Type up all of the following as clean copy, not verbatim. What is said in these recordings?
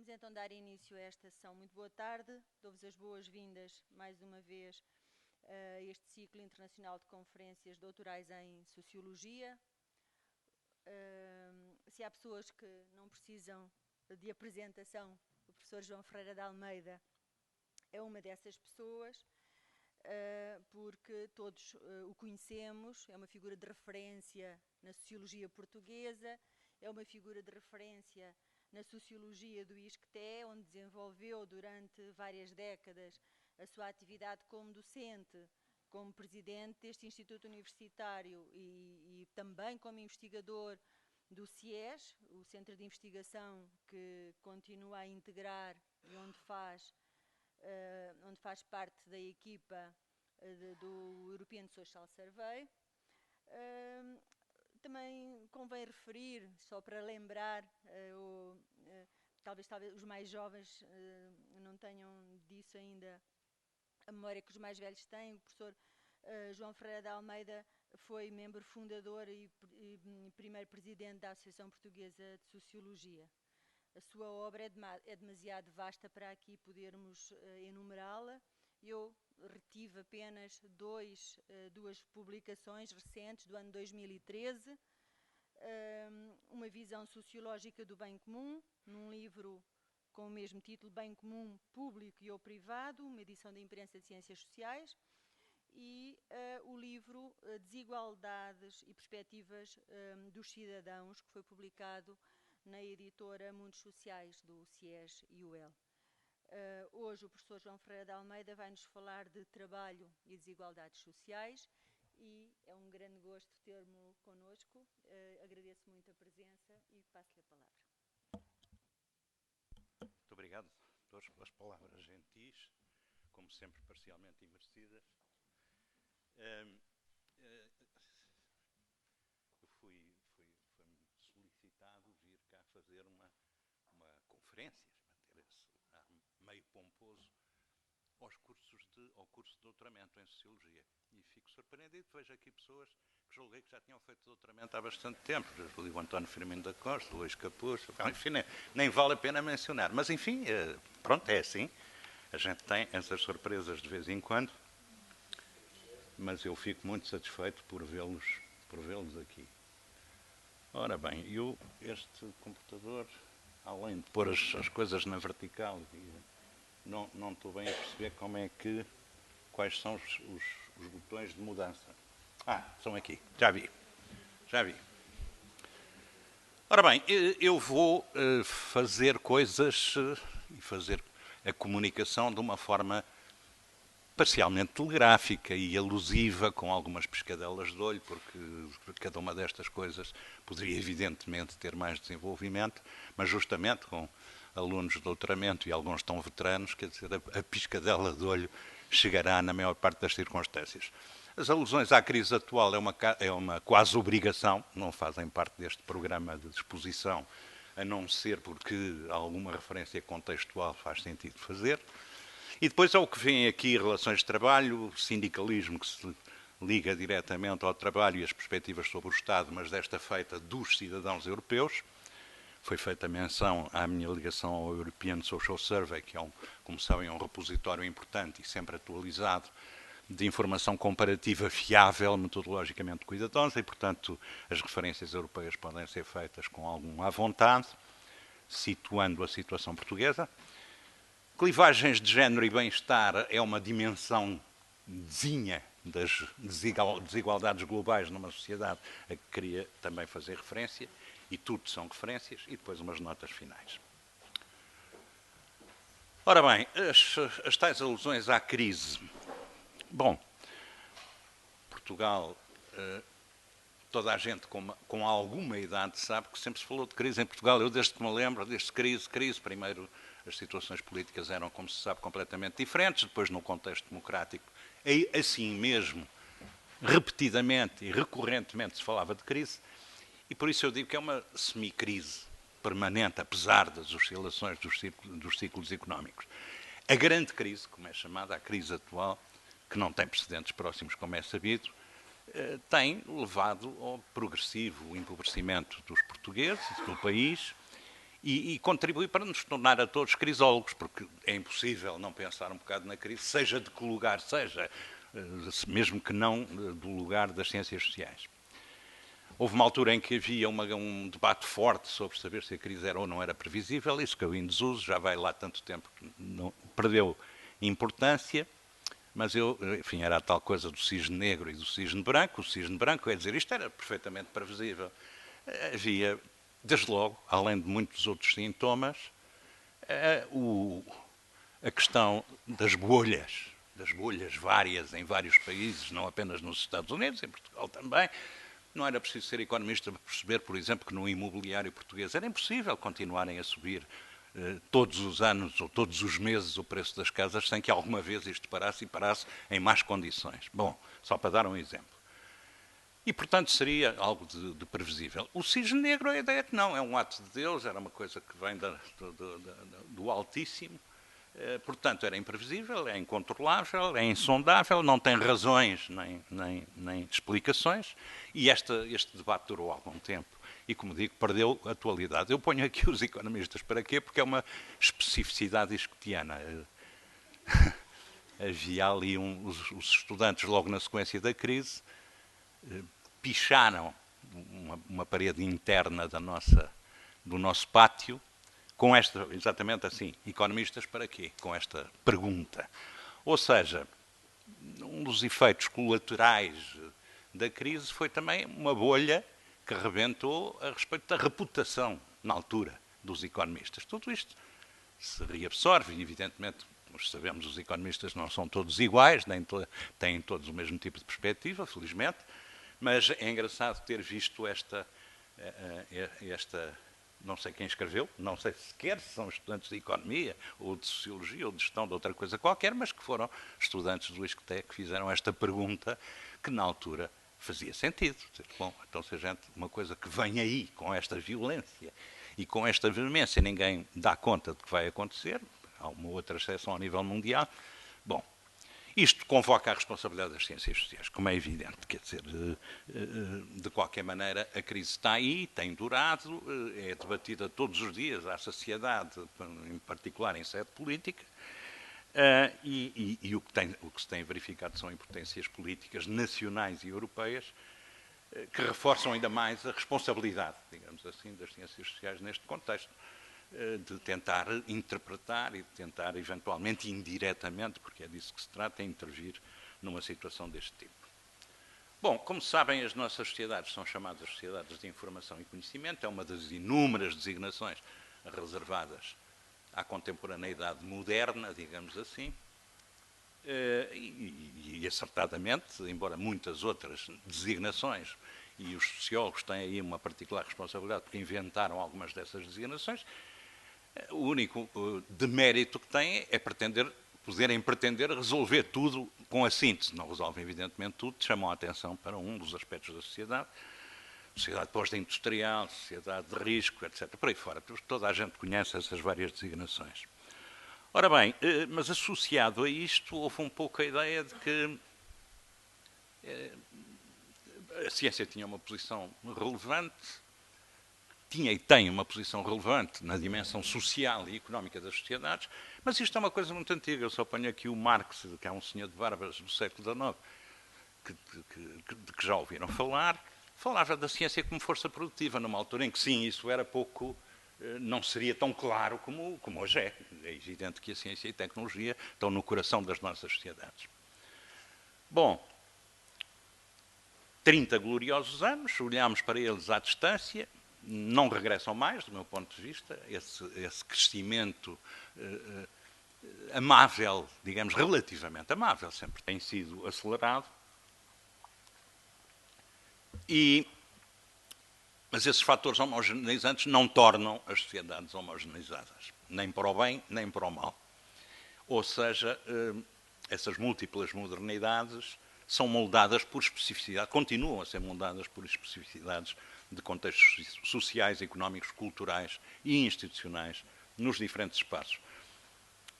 Vamos então dar início a esta sessão. Muito boa tarde, dou-vos as boas-vindas mais uma vez a este ciclo internacional de conferências doutorais em Sociologia. Se há pessoas que não precisam de apresentação, o professor João Ferreira de Almeida é uma dessas pessoas, porque todos o conhecemos, é uma figura de referência na sociologia portuguesa, é uma figura de referência na sociologia do ISCTE, onde desenvolveu durante várias décadas a sua atividade como docente, como presidente deste Instituto Universitário e também como investigador do CIES, o Centro de Investigação que continua a integrar e onde faz parte da equipa do European Social Survey. Também convém referir, só para lembrar, talvez os mais jovens não tenham disso ainda a memória que os mais velhos têm. O professor João Ferreira de Almeida foi membro fundador e primeiro presidente da Associação Portuguesa de Sociologia. A sua obra é demasiado vasta para aqui podermos enumerá-la. Eu retive apenas duas publicações recentes do ano 2013, uma visão sociológica do bem comum, num livro com o mesmo título, Bem Comum, Público e ou Privado, uma edição da Imprensa de Ciências Sociais, e o livro Desigualdades e Perspectivas dos Cidadãos, que foi publicado na editora Mundos Sociais do CIES e UEL. Hoje o professor João Ferreira de Almeida vai-nos falar de trabalho e desigualdades sociais e é um grande gosto ter-me connosco. Agradeço muito a presença e passo-lhe a palavra. Muito obrigado a todos pelas palavras gentis, como sempre parcialmente imerecidas. Foi-me solicitado vir cá fazer uma conferência, manter esse ar meio pomposo, ao curso de doutoramento em Sociologia. E fico surpreendido, vejo aqui pessoas que julguei que já tinham feito doutoramento há bastante tempo. O António Firmino da Costa, o Luís Capuz, enfim, nem vale a pena mencionar. Mas, enfim, pronto, é assim. A gente tem essas surpresas de vez em quando, mas eu fico muito satisfeito por vê-los aqui. Ora bem, este computador, além de pôr as coisas na vertical, não estou bem a perceber quais são os botões de mudança. São aqui, já vi. Ora bem, eu vou fazer coisas e fazer a comunicação de uma forma parcialmente telegráfica e alusiva, com algumas piscadelas de olho, porque cada uma destas coisas poderia evidentemente ter mais desenvolvimento, mas justamente com alunos de doutoramento e alguns tão veteranos, quer dizer, a piscadela de olho chegará na maior parte das circunstâncias. As alusões à crise atual é uma quase obrigação, não fazem parte deste programa de exposição, a não ser porque alguma referência contextual faz sentido fazer. E depois é o que vem aqui, relações de trabalho, sindicalismo que se liga diretamente ao trabalho e as perspectivas sobre o Estado, mas desta feita dos cidadãos europeus. Foi feita menção à minha ligação ao European Social Survey, que como sabem, é um repositório importante e sempre atualizado de informação comparativa fiável, metodologicamente cuidadosa, e, portanto, as referências europeias podem ser feitas com algum à vontade, situando a situação portuguesa. Clivagens de género e bem-estar é uma dimensãozinha das desigualdades globais numa sociedade a que queria também fazer referência, e tudo são referências, e depois umas notas finais. Ora bem, as tais alusões à crise. Bom, Portugal, toda a gente com alguma idade sabe que sempre se falou de crise em Portugal. Eu, desde que me lembro, desde crise, primeiro as situações políticas eram, como se sabe, completamente diferentes, depois no contexto democrático, assim mesmo, repetidamente e recorrentemente se falava de crise, e por isso eu digo que é uma semicrise permanente, apesar das oscilações dos ciclos económicos. A grande crise, como é chamada, a crise atual, que não tem precedentes próximos, como é sabido, tem levado ao progressivo empobrecimento dos portugueses, do país, e contribui para nos tornar a todos crisólogos, porque é impossível não pensar um bocado na crise, seja de que lugar seja, mesmo que não do lugar das ciências sociais. Houve uma altura em que havia um debate forte sobre saber se a crise era ou não era previsível, isso caiu em desuso, já vai lá tanto tempo que não, perdeu importância, mas enfim, era a tal coisa do cisne negro e do cisne branco. O cisne branco, é dizer, isto era perfeitamente previsível. Havia, desde logo, além de muitos outros sintomas, a questão das bolhas várias em vários países, não apenas nos Estados Unidos, em Portugal também. Não era preciso ser economista para perceber, por exemplo, que no imobiliário português era impossível continuarem a subir todos os anos ou todos os meses o preço das casas sem que alguma vez isto parasse e parasse em más condições. Bom, só para dar um exemplo. E, portanto, seria algo de previsível. O cisne negro, a ideia é que não, é um ato de Deus, era uma coisa que vem do Altíssimo. Portanto, era imprevisível, é incontrolável, é insondável, não tem razões nem explicações, e este debate durou algum tempo. E, como digo, perdeu atualidade. Eu ponho aqui os economistas para quê? Porque é uma especificidade isquetiana. Havia ali os estudantes, logo na sequência da crise, picharam uma parede interna do nosso pátio, com esta, exatamente assim, economistas para quê? Com esta pergunta. Ou seja, um dos efeitos colaterais da crise foi também uma bolha que rebentou a respeito da reputação, na altura, dos economistas. Tudo isto se reabsorve, e evidentemente, como sabemos, os economistas não são todos iguais, nem têm todos o mesmo tipo de perspectiva, felizmente, mas é engraçado ter visto esta não sei quem escreveu, não sei sequer se são estudantes de economia, ou de sociologia, ou de gestão de outra coisa qualquer, mas que foram estudantes do ISCTE que fizeram esta pergunta que na altura fazia sentido. Bom, então se a gente, uma coisa que vem aí com esta violência e com esta veemência, ninguém dá conta de que vai acontecer, há uma outra exceção a nível mundial, bom, isto convoca a responsabilidade das ciências sociais, como é evidente. Quer dizer, de qualquer maneira, a crise está aí, tem durado, é debatida todos os dias à sociedade, em particular em sede política, e o que se tem verificado são impotências políticas nacionais e europeias que reforçam ainda mais a responsabilidade, digamos assim, das ciências sociais neste contexto, de tentar interpretar e de tentar, eventualmente, indiretamente, porque é disso que se trata, intervir numa situação deste tipo. Bom, como sabem, as nossas sociedades são chamadas sociedades de informação e conhecimento, é uma das inúmeras designações reservadas à contemporaneidade moderna, digamos assim, e acertadamente, embora muitas outras designações, e os sociólogos têm aí uma particular responsabilidade porque inventaram algumas dessas designações, o único demérito que têm é poderem pretender resolver tudo com a síntese. Não resolvem, evidentemente, tudo, chamam a atenção para um dos aspectos da sociedade pós-industrial, sociedade de risco, etc. Por aí fora, toda a gente conhece essas várias designações. Ora bem, mas associado a isto, houve um pouco a ideia de que a ciência tinha uma posição relevante, tinha e tem uma posição relevante na dimensão social e económica das sociedades, mas isto é uma coisa muito antiga. Eu só ponho aqui o Marx, que é um senhor de barbas do século XIX, que já ouviram falar, falava da ciência como força produtiva, numa altura em que, sim, isso era pouco, não seria tão claro como hoje é. É evidente que a ciência e a tecnologia estão no coração das nossas sociedades. Bom, 30 gloriosos anos, olhamos para eles à distância, não regressam mais, do meu ponto de vista, esse crescimento amável, digamos, relativamente amável, sempre tem sido acelerado. Mas esses fatores homogeneizantes não tornam as sociedades homogeneizadas, nem para o bem, nem para o mal. Ou seja, essas múltiplas modernidades são moldadas por especificidade, continuam a ser moldadas por especificidades de contextos sociais, económicos, culturais e institucionais nos diferentes espaços.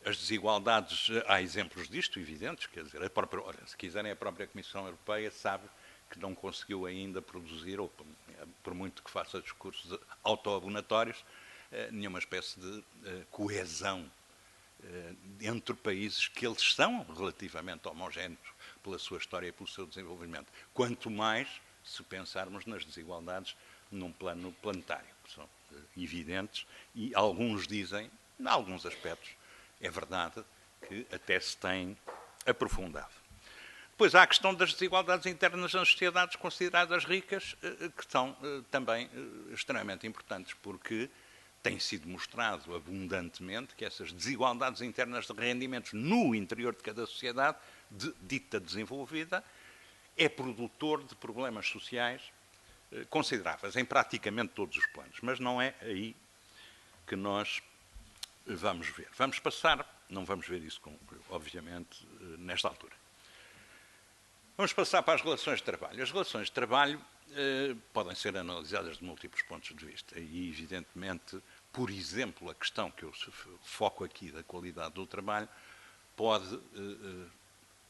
As desigualdades, há exemplos disto evidentes, quer dizer, se quiserem, a própria Comissão Europeia sabe que não conseguiu ainda produzir, ou por muito que faça discursos autoabonatórios, nenhuma espécie de coesão entre países que eles são relativamente homogéneos pela sua história e pelo seu desenvolvimento. Quanto mais se pensarmos nas desigualdades num plano planetário, que são evidentes, e alguns dizem, em alguns aspectos, é verdade, que até se têm aprofundado. Depois há a questão das desigualdades internas nas sociedades consideradas ricas, que são também extremamente importantes, porque tem sido mostrado abundantemente que essas desigualdades internas de rendimentos no interior de cada sociedade dita desenvolvida é produtor de problemas sociais consideráveis em praticamente todos os planos. Mas não é aí que nós vamos ver. Vamos passar, não vamos ver isso, obviamente, nesta altura. Vamos passar para as relações de trabalho. As relações de trabalho podem ser analisadas de múltiplos pontos de vista. E, evidentemente, por exemplo, a questão que eu foco aqui da qualidade do trabalho pode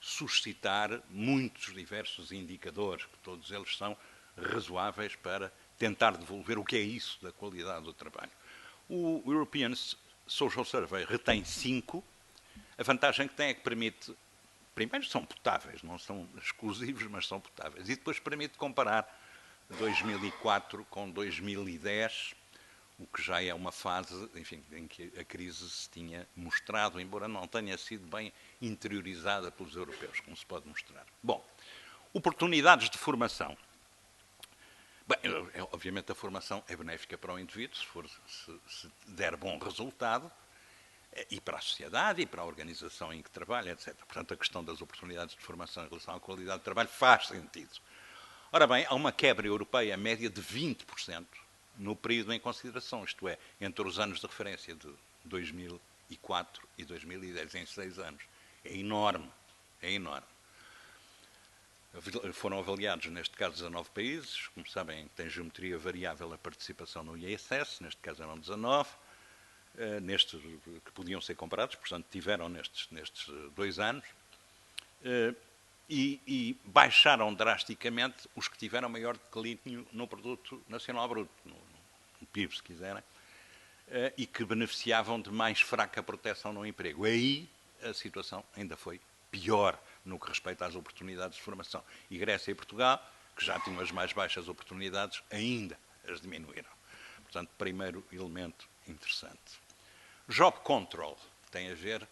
suscitar muitos diversos indicadores, que todos eles são razoáveis para tentar devolver o que é isso da qualidade do trabalho. O European Social Survey retém 5. A vantagem que tem é que permite, primeiro são potáveis, não são exclusivos, mas são potáveis. E depois permite comparar 2004 com 2010, o que já é uma fase, enfim, em que a crise se tinha mostrado, embora não tenha sido bem interiorizada pelos europeus, como se pode mostrar. Bom, oportunidades de formação. Bem, obviamente a formação é benéfica para o indivíduo, se der bom resultado, e para a sociedade, e para a organização em que trabalha, etc. Portanto, a questão das oportunidades de formação em relação à qualidade de trabalho faz sentido. Ora bem, há uma quebra europeia média de 20% no período em consideração, isto é, entre os anos de referência de 2004 e 2010, em 6 anos. É enorme, é enorme. Foram avaliados, neste caso, 19 países. Como sabem, tem geometria variável a participação no ISS, neste caso eram 19, que podiam ser comparados, portanto, tiveram nestes 2 anos, e baixaram drasticamente os que tiveram maior declínio no Produto Nacional Bruto, no PIB, se quiserem, e que beneficiavam de mais fraca proteção no emprego. Aí a situação ainda foi pior no que respeita às oportunidades de formação. E Grécia e Portugal, que já tinham as mais baixas oportunidades, ainda as diminuíram. Portanto, primeiro elemento interessante. Job control tem a ver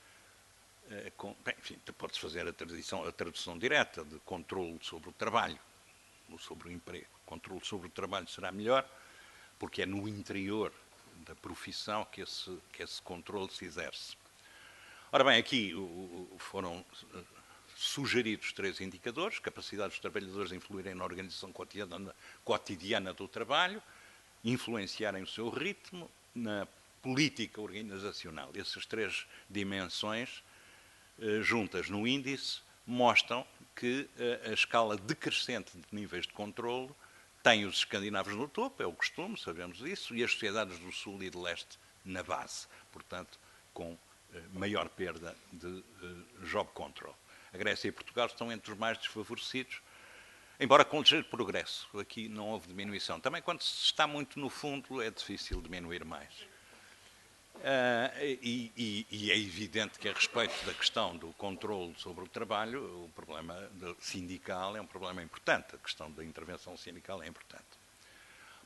com... Bem, enfim, pode-se fazer a tradução direta de controle sobre o trabalho, ou sobre o emprego. Controle sobre o trabalho será melhor, porque é no interior da profissão que esse controle se exerce. Ora bem, aqui foram sugeridos 3 indicadores: capacidade dos trabalhadores de influírem na organização cotidiana do trabalho, influenciarem o seu ritmo, na política organizacional. Essas 3 dimensões, juntas no índice, mostram que a escala decrescente de níveis de controle tem os escandinavos no topo, é o costume, sabemos isso, e as sociedades do Sul e de Leste na base, portanto, com maior perda de job control. A Grécia e Portugal estão entre os mais desfavorecidos, embora com ligeiro progresso. Aqui não houve diminuição. Também quando se está muito no fundo é difícil diminuir mais. E é evidente que a respeito da questão do controle sobre o trabalho, o problema sindical é um problema importante. A questão da intervenção sindical é importante.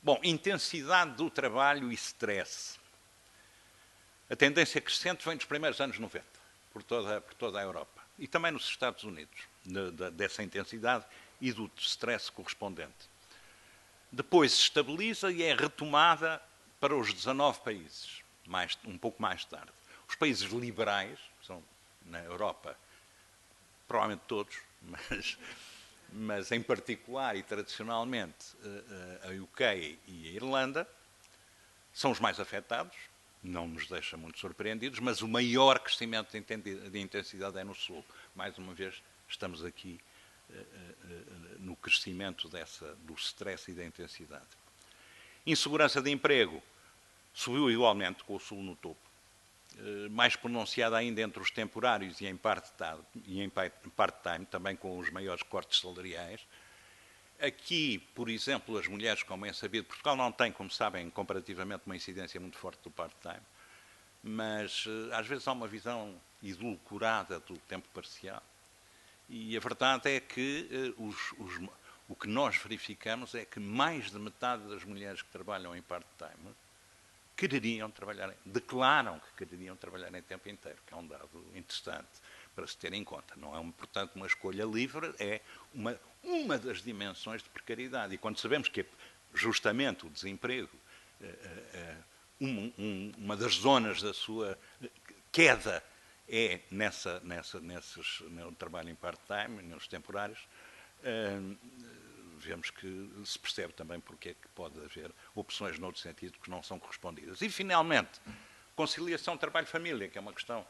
Bom, intensidade do trabalho e stress. A tendência crescente vem dos primeiros anos 90, por toda a Europa. E também nos Estados Unidos, dessa intensidade e do stress correspondente. Depois se estabiliza e é retomada para os 19 países, um pouco mais tarde. Os países liberais, são na Europa, provavelmente todos, mas em particular e tradicionalmente a UK e a Irlanda, são os mais afetados, não nos deixa muito surpreendidos, mas o maior crescimento de intensidade é no Sul. Mais uma vez, estamos aqui no crescimento do stress e da intensidade. Insegurança de emprego subiu igualmente, com o Sul no topo. Mais pronunciada ainda entre os temporários e em part-time, também com os maiores cortes salariais. Aqui, por exemplo, as mulheres, como é sabido, Portugal não tem, como sabem, comparativamente uma incidência muito forte do part-time, mas às vezes há uma visão edulcorada do tempo parcial. E a verdade é que o que nós verificamos é que mais de metade das mulheres que trabalham em part-time declaram que quereriam trabalhar em tempo inteiro, que é um dado interessante para se ter em conta. Não é, portanto, uma escolha livre, é uma das dimensões de precariedade. E quando sabemos que justamente o desemprego, uma das zonas da sua queda é no trabalho em part-time, nos temporários, vemos que se percebe também porque é que pode haver opções noutro sentido que não são correspondidas. E, finalmente, conciliação trabalho-família, que é uma questão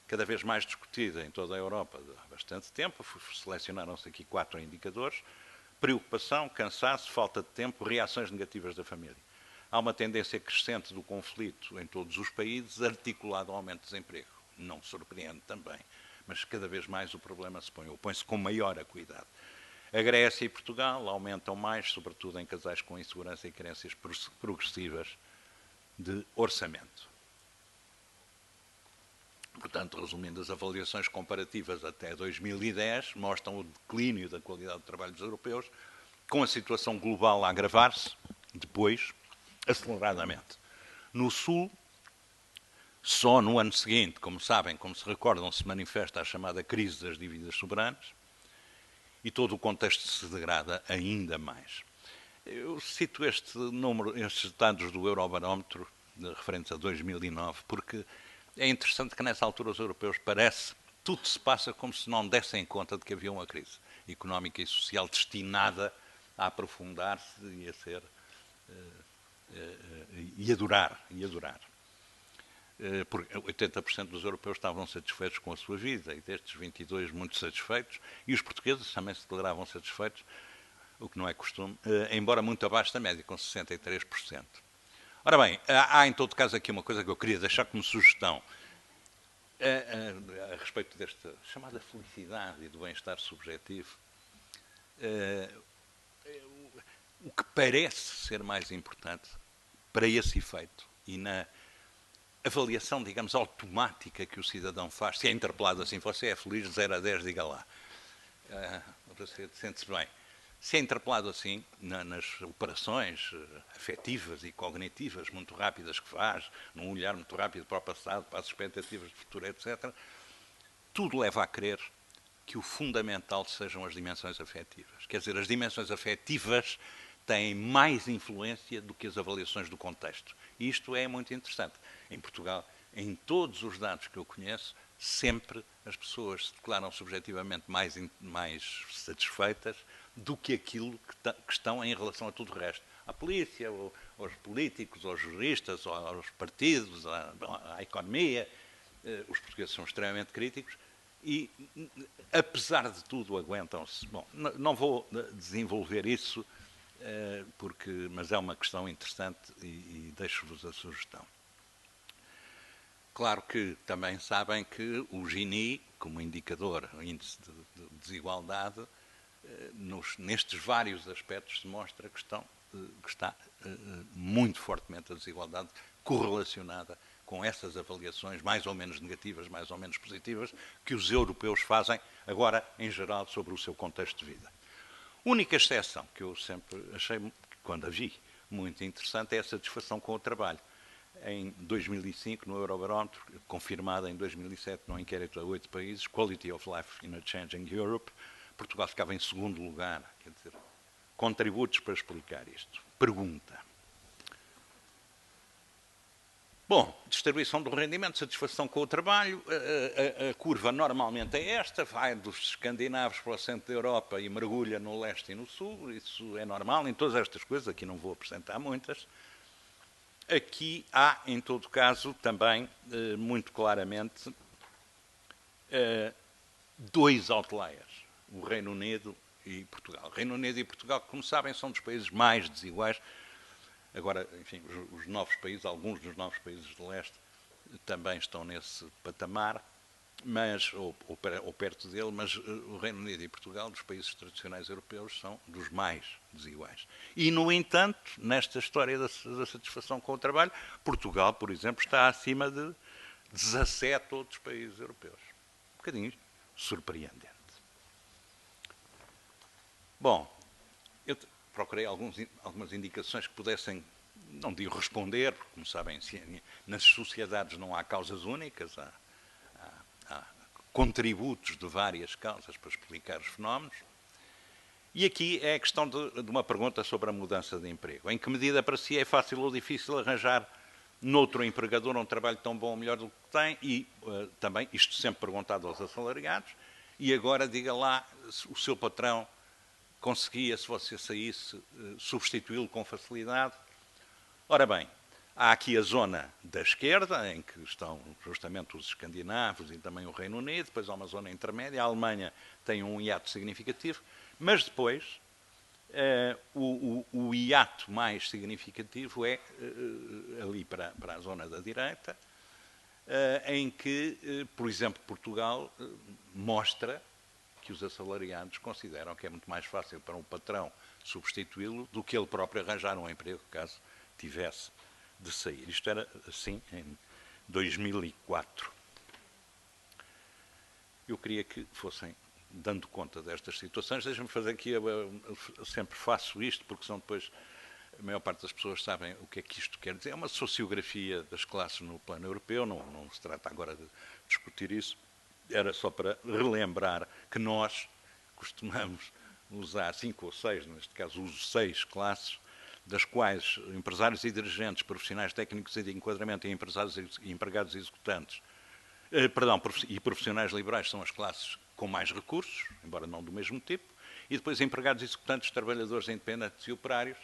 cada vez mais discutida em toda a Europa há bastante tempo. Selecionaram-se aqui 4 indicadores: preocupação, cansaço, falta de tempo, reações negativas da família. Há uma tendência crescente do conflito em todos os países, articulado ao aumento de desemprego. Não surpreende também, mas cada vez mais o problema põe-se com maior acuidade. A Grécia e Portugal aumentam mais, sobretudo em casais com insegurança e carências progressivas de orçamento. Portanto, resumindo, as avaliações comparativas até 2010 mostram o declínio da qualidade do trabalho dos europeus, com a situação global a agravar-se, depois, aceleradamente. No Sul, só no ano seguinte, como sabem, como se recordam, se manifesta a chamada crise das dívidas soberanas, e todo o contexto se degrada ainda mais. Eu cito estes dados do Eurobarómetro, referentes a 2009, porque é interessante que nessa altura os europeus tudo se passa como se não dessem conta de que havia uma crise económica e social destinada a aprofundar-se e a ser e a durar. Porque 80% dos europeus estavam satisfeitos com a sua vida, e destes 22 muito satisfeitos, e os portugueses também se declaravam satisfeitos, o que não é costume, embora muito abaixo da média, com 63%. Ora bem, há em todo caso aqui uma coisa que eu queria deixar como sugestão a respeito desta chamada felicidade e do bem-estar subjetivo. O que parece ser mais importante para esse efeito e na avaliação, digamos, automática que o cidadão faz, se é interpelado assim: você é feliz, de 0 a 10, diga lá. Você sente-se bem. Se é interpelado assim, nas operações afetivas e cognitivas muito rápidas que faz, num olhar muito rápido para o passado, para as expectativas de futuro, etc., tudo leva a crer que o fundamental sejam as dimensões afetivas. Quer dizer, as dimensões afetivas têm mais influência do que as avaliações do contexto. E isto é muito interessante. Em Portugal, em todos os dados que eu conheço, sempre as pessoas se declaram subjetivamente mais satisfeitas do que aquilo que estão em relação a tudo o resto. À polícia, aos políticos, aos juristas, aos partidos, à economia. Os portugueses são extremamente críticos e, apesar de tudo, aguentam-se. Bom, não vou desenvolver isso, mas é uma questão interessante e deixo-vos a sugestão. Claro que também sabem que o Gini, como indicador, o índice de desigualdade, nestes vários aspectos se mostra que está muito fortemente a desigualdade correlacionada com essas avaliações mais ou menos negativas, mais ou menos positivas, que os europeus fazem agora, em geral, sobre o seu contexto de vida. Única exceção que eu sempre achei, quando a vi, muito interessante, é a satisfação com o trabalho. Em 2005, no Eurobarómetro, confirmada em 2007 num inquérito a 8 países, Quality of Life in a Changing Europe, Portugal ficava em segundo lugar. Quer dizer, contributos para explicar isto. Pergunta. Bom, distribuição do rendimento, satisfação com o trabalho, a curva normalmente é esta, vai dos escandinavos para o centro da Europa e mergulha no leste e no sul, isso é normal em todas estas coisas, aqui não vou apresentar muitas. Aqui há, em todo caso, também, muito claramente, 2 outliers, o Reino Unido e Portugal. O Reino Unido e Portugal, como sabem, são dos países mais desiguais. Agora, enfim, os novos países, alguns dos novos países de leste, também estão nesse patamar. ou perto dele, mas o Reino Unido e Portugal, dos países tradicionais europeus, são dos mais desiguais. E, no entanto, nesta história da satisfação com o trabalho, Portugal, por exemplo, está acima de 17 outros países europeus. Um bocadinho surpreendente. Bom, eu procurei algumas indicações que pudessem, não digo responder, porque, como sabem, nas sociedades não há causas únicas, há contributos de várias causas para explicar os fenómenos. E aqui é a questão de uma pergunta sobre a mudança de emprego. Em que medida para si é fácil ou difícil arranjar noutro empregador um trabalho tão bom ou melhor do que tem? E também, isto sempre perguntado aos assalariados, e agora diga lá, o seu patrão conseguia, se você saísse, substituí-lo com facilidade? Ora bem, há aqui a zona da esquerda, em que estão justamente os escandinavos e também o Reino Unido, depois há uma zona intermédia, a Alemanha tem um hiato significativo, mas depois o hiato mais significativo é ali para a zona da direita, em que, por exemplo, Portugal mostra que os assalariados consideram que é muito mais fácil para um patrão substituí-lo do que ele próprio arranjar um emprego, caso tivesse de sair. Isto era assim em 2004. Eu queria que fossem dando conta destas situações. Deixem-me fazer aqui, eu sempre faço isto, porque são depois, a maior parte das pessoas sabem o que é que isto quer dizer. É uma sociografia das classes no plano europeu, não se trata agora de discutir isso. Era só para relembrar que nós costumamos usar 5 ou 6, neste caso uso 6 classes, das quais empresários e dirigentes, profissionais técnicos e de enquadramento e empresários e empregados executantes, e profissionais liberais são as classes com mais recursos, embora não do mesmo tipo, e depois empregados executantes, trabalhadores independentes e operários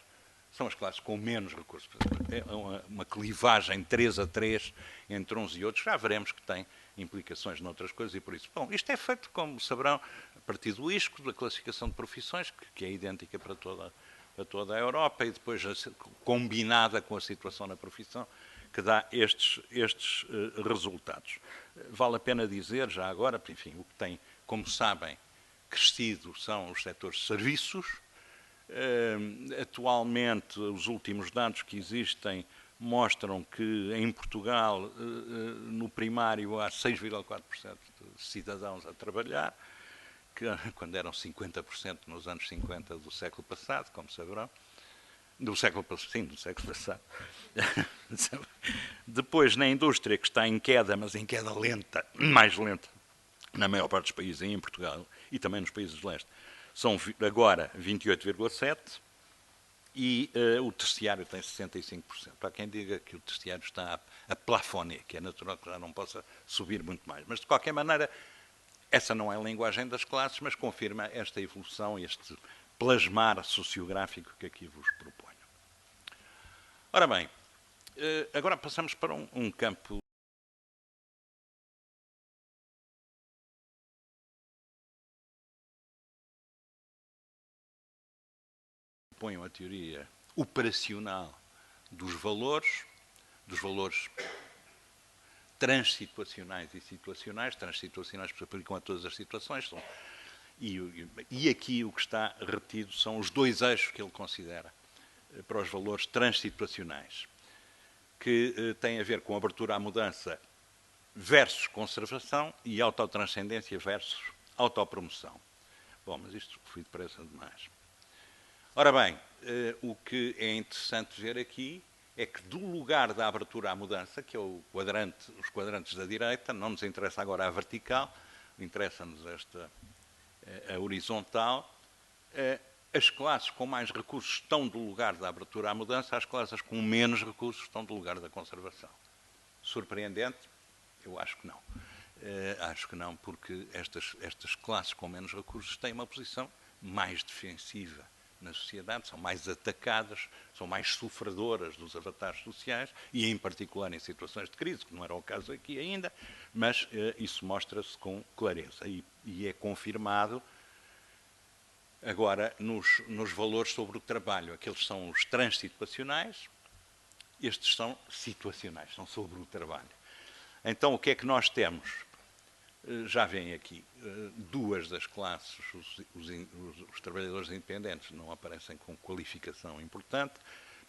são as classes com menos recursos. É uma clivagem 3-3 entre uns e outros. Já veremos que tem implicações noutras coisas e por isso. Bom, isto é feito, como saberão, a partir do ISCO, da classificação de profissões, que é idêntica para toda a Europa, e depois combinada com a situação na profissão, que dá estes resultados. Vale a pena dizer, já agora, enfim, o que tem, como sabem, crescido são os setores de serviços. Atualmente, os últimos dados que existem mostram que em Portugal, no primário, há 6,4% de cidadãos a trabalhar, que, quando eram 50% nos anos 50 do século passado, como saberão. Do século passado. Depois, na indústria, que está em queda, mas em queda lenta, mais lenta, na maior parte dos países, em Portugal e também nos países do leste, são agora 28,7%, e o terciário tem 65%. Para quem diga que o terciário está a plafoner, que é natural que já não possa subir muito mais. Mas, de qualquer maneira, essa não é a linguagem das classes, mas confirma esta evolução, este plasmar sociográfico que aqui vos proponho. Ora bem, agora passamos para um campo que põe a teoria operacional dos valores transsituacionais e situacionais. Transsituacionais se aplicam a todas as situações. E aqui o que está retido são os 2 eixos que ele considera para os valores transsituacionais, que têm a ver com abertura à mudança versus conservação e autotranscendência versus autopromoção. Bom, mas isto foi depressa demais. Ora bem, o que é interessante ver aqui é que do lugar da abertura à mudança, que é os quadrantes da direita, não nos interessa agora a vertical, interessa-nos a horizontal, as classes com mais recursos estão do lugar da abertura à mudança, as classes com menos recursos estão do lugar da conservação. Surpreendente? Eu acho que não. Acho que não, porque estas classes com menos recursos têm uma posição mais defensiva na sociedade, são mais atacadas, são mais sofredoras dos avatares sociais e, em particular, em situações de crise, que não era o caso aqui ainda, mas isso mostra-se com clareza e é confirmado agora nos valores sobre o trabalho. Aqueles são os transsituacionais, estes são situacionais, são sobre o trabalho. Então, o que é que nós temos? Já vêm aqui duas das classes, os trabalhadores independentes não aparecem com qualificação importante,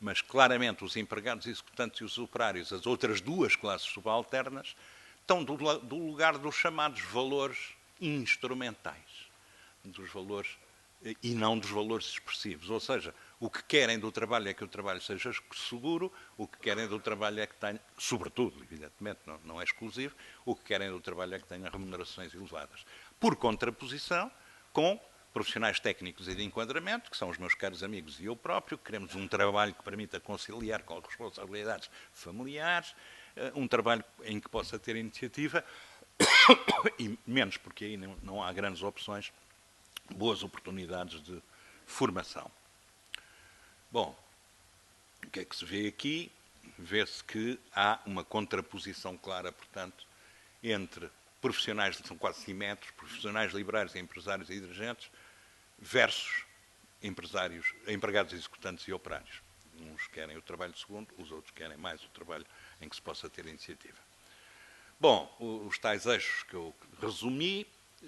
mas claramente os empregados executantes e os operários, as outras duas classes subalternas, estão do lugar dos chamados valores instrumentais, dos valores e não dos valores expressivos. Ou seja, o que querem do trabalho é que o trabalho seja seguro, o que querem do trabalho é que tenha, sobretudo, evidentemente, não é exclusivo, o que querem do trabalho é que tenha remunerações elevadas. Por contraposição com profissionais técnicos e de enquadramento, que são os meus caros amigos e eu próprio, que queremos um trabalho que permita conciliar com as responsabilidades familiares, um trabalho em que possa ter iniciativa, e menos porque aí não há grandes opções, boas oportunidades de formação. Bom, o que é que se vê aqui? Vê-se que há uma contraposição clara, portanto, entre profissionais, são quase simétricos, profissionais liberais, empresários e dirigentes, versus empregados executantes e operários. Uns querem o trabalho segundo, os outros querem mais o trabalho em que se possa ter iniciativa. Bom, os tais eixos que eu resumi,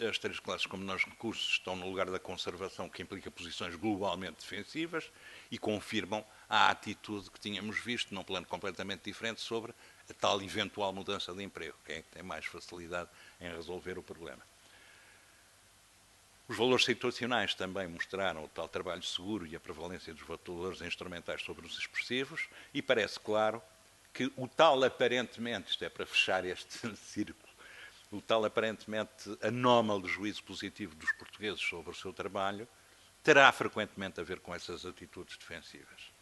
as três classes com menores recursos estão no lugar da conservação, que implica posições globalmente defensivas, e confirmam a atitude que tínhamos visto, num plano completamente diferente, sobre a tal eventual mudança de emprego. Quem é que tem mais facilidade em resolver o problema? Os valores situacionais também mostraram o tal trabalho seguro e a prevalência dos valores instrumentais sobre os expressivos, e parece claro que o tal aparentemente, isto é para fechar este círculo, o tal aparentemente anómalo juízo positivo dos portugueses sobre o seu trabalho terá frequentemente a ver com essas atitudes defensivas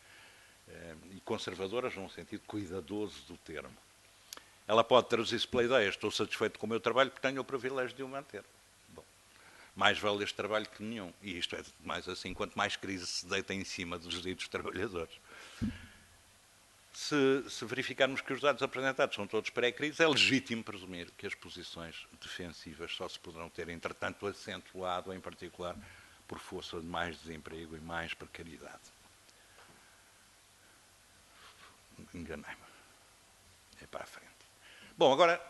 e conservadoras num sentido cuidadoso do termo. Ela pode traduzir-se pela ideia: estou satisfeito com o meu trabalho porque tenho o privilégio de o manter. Bom, mais vale este trabalho que nenhum. E isto é mais assim, quanto mais crise se deita em cima dos ditos trabalhadores. Se verificarmos que os dados apresentados são todos pré-crise, é legítimo presumir que as posições defensivas só se poderão ter, entretanto, acentuado, em particular, por força de mais desemprego e mais precariedade. Enganei-me. É para a frente. Bom, agora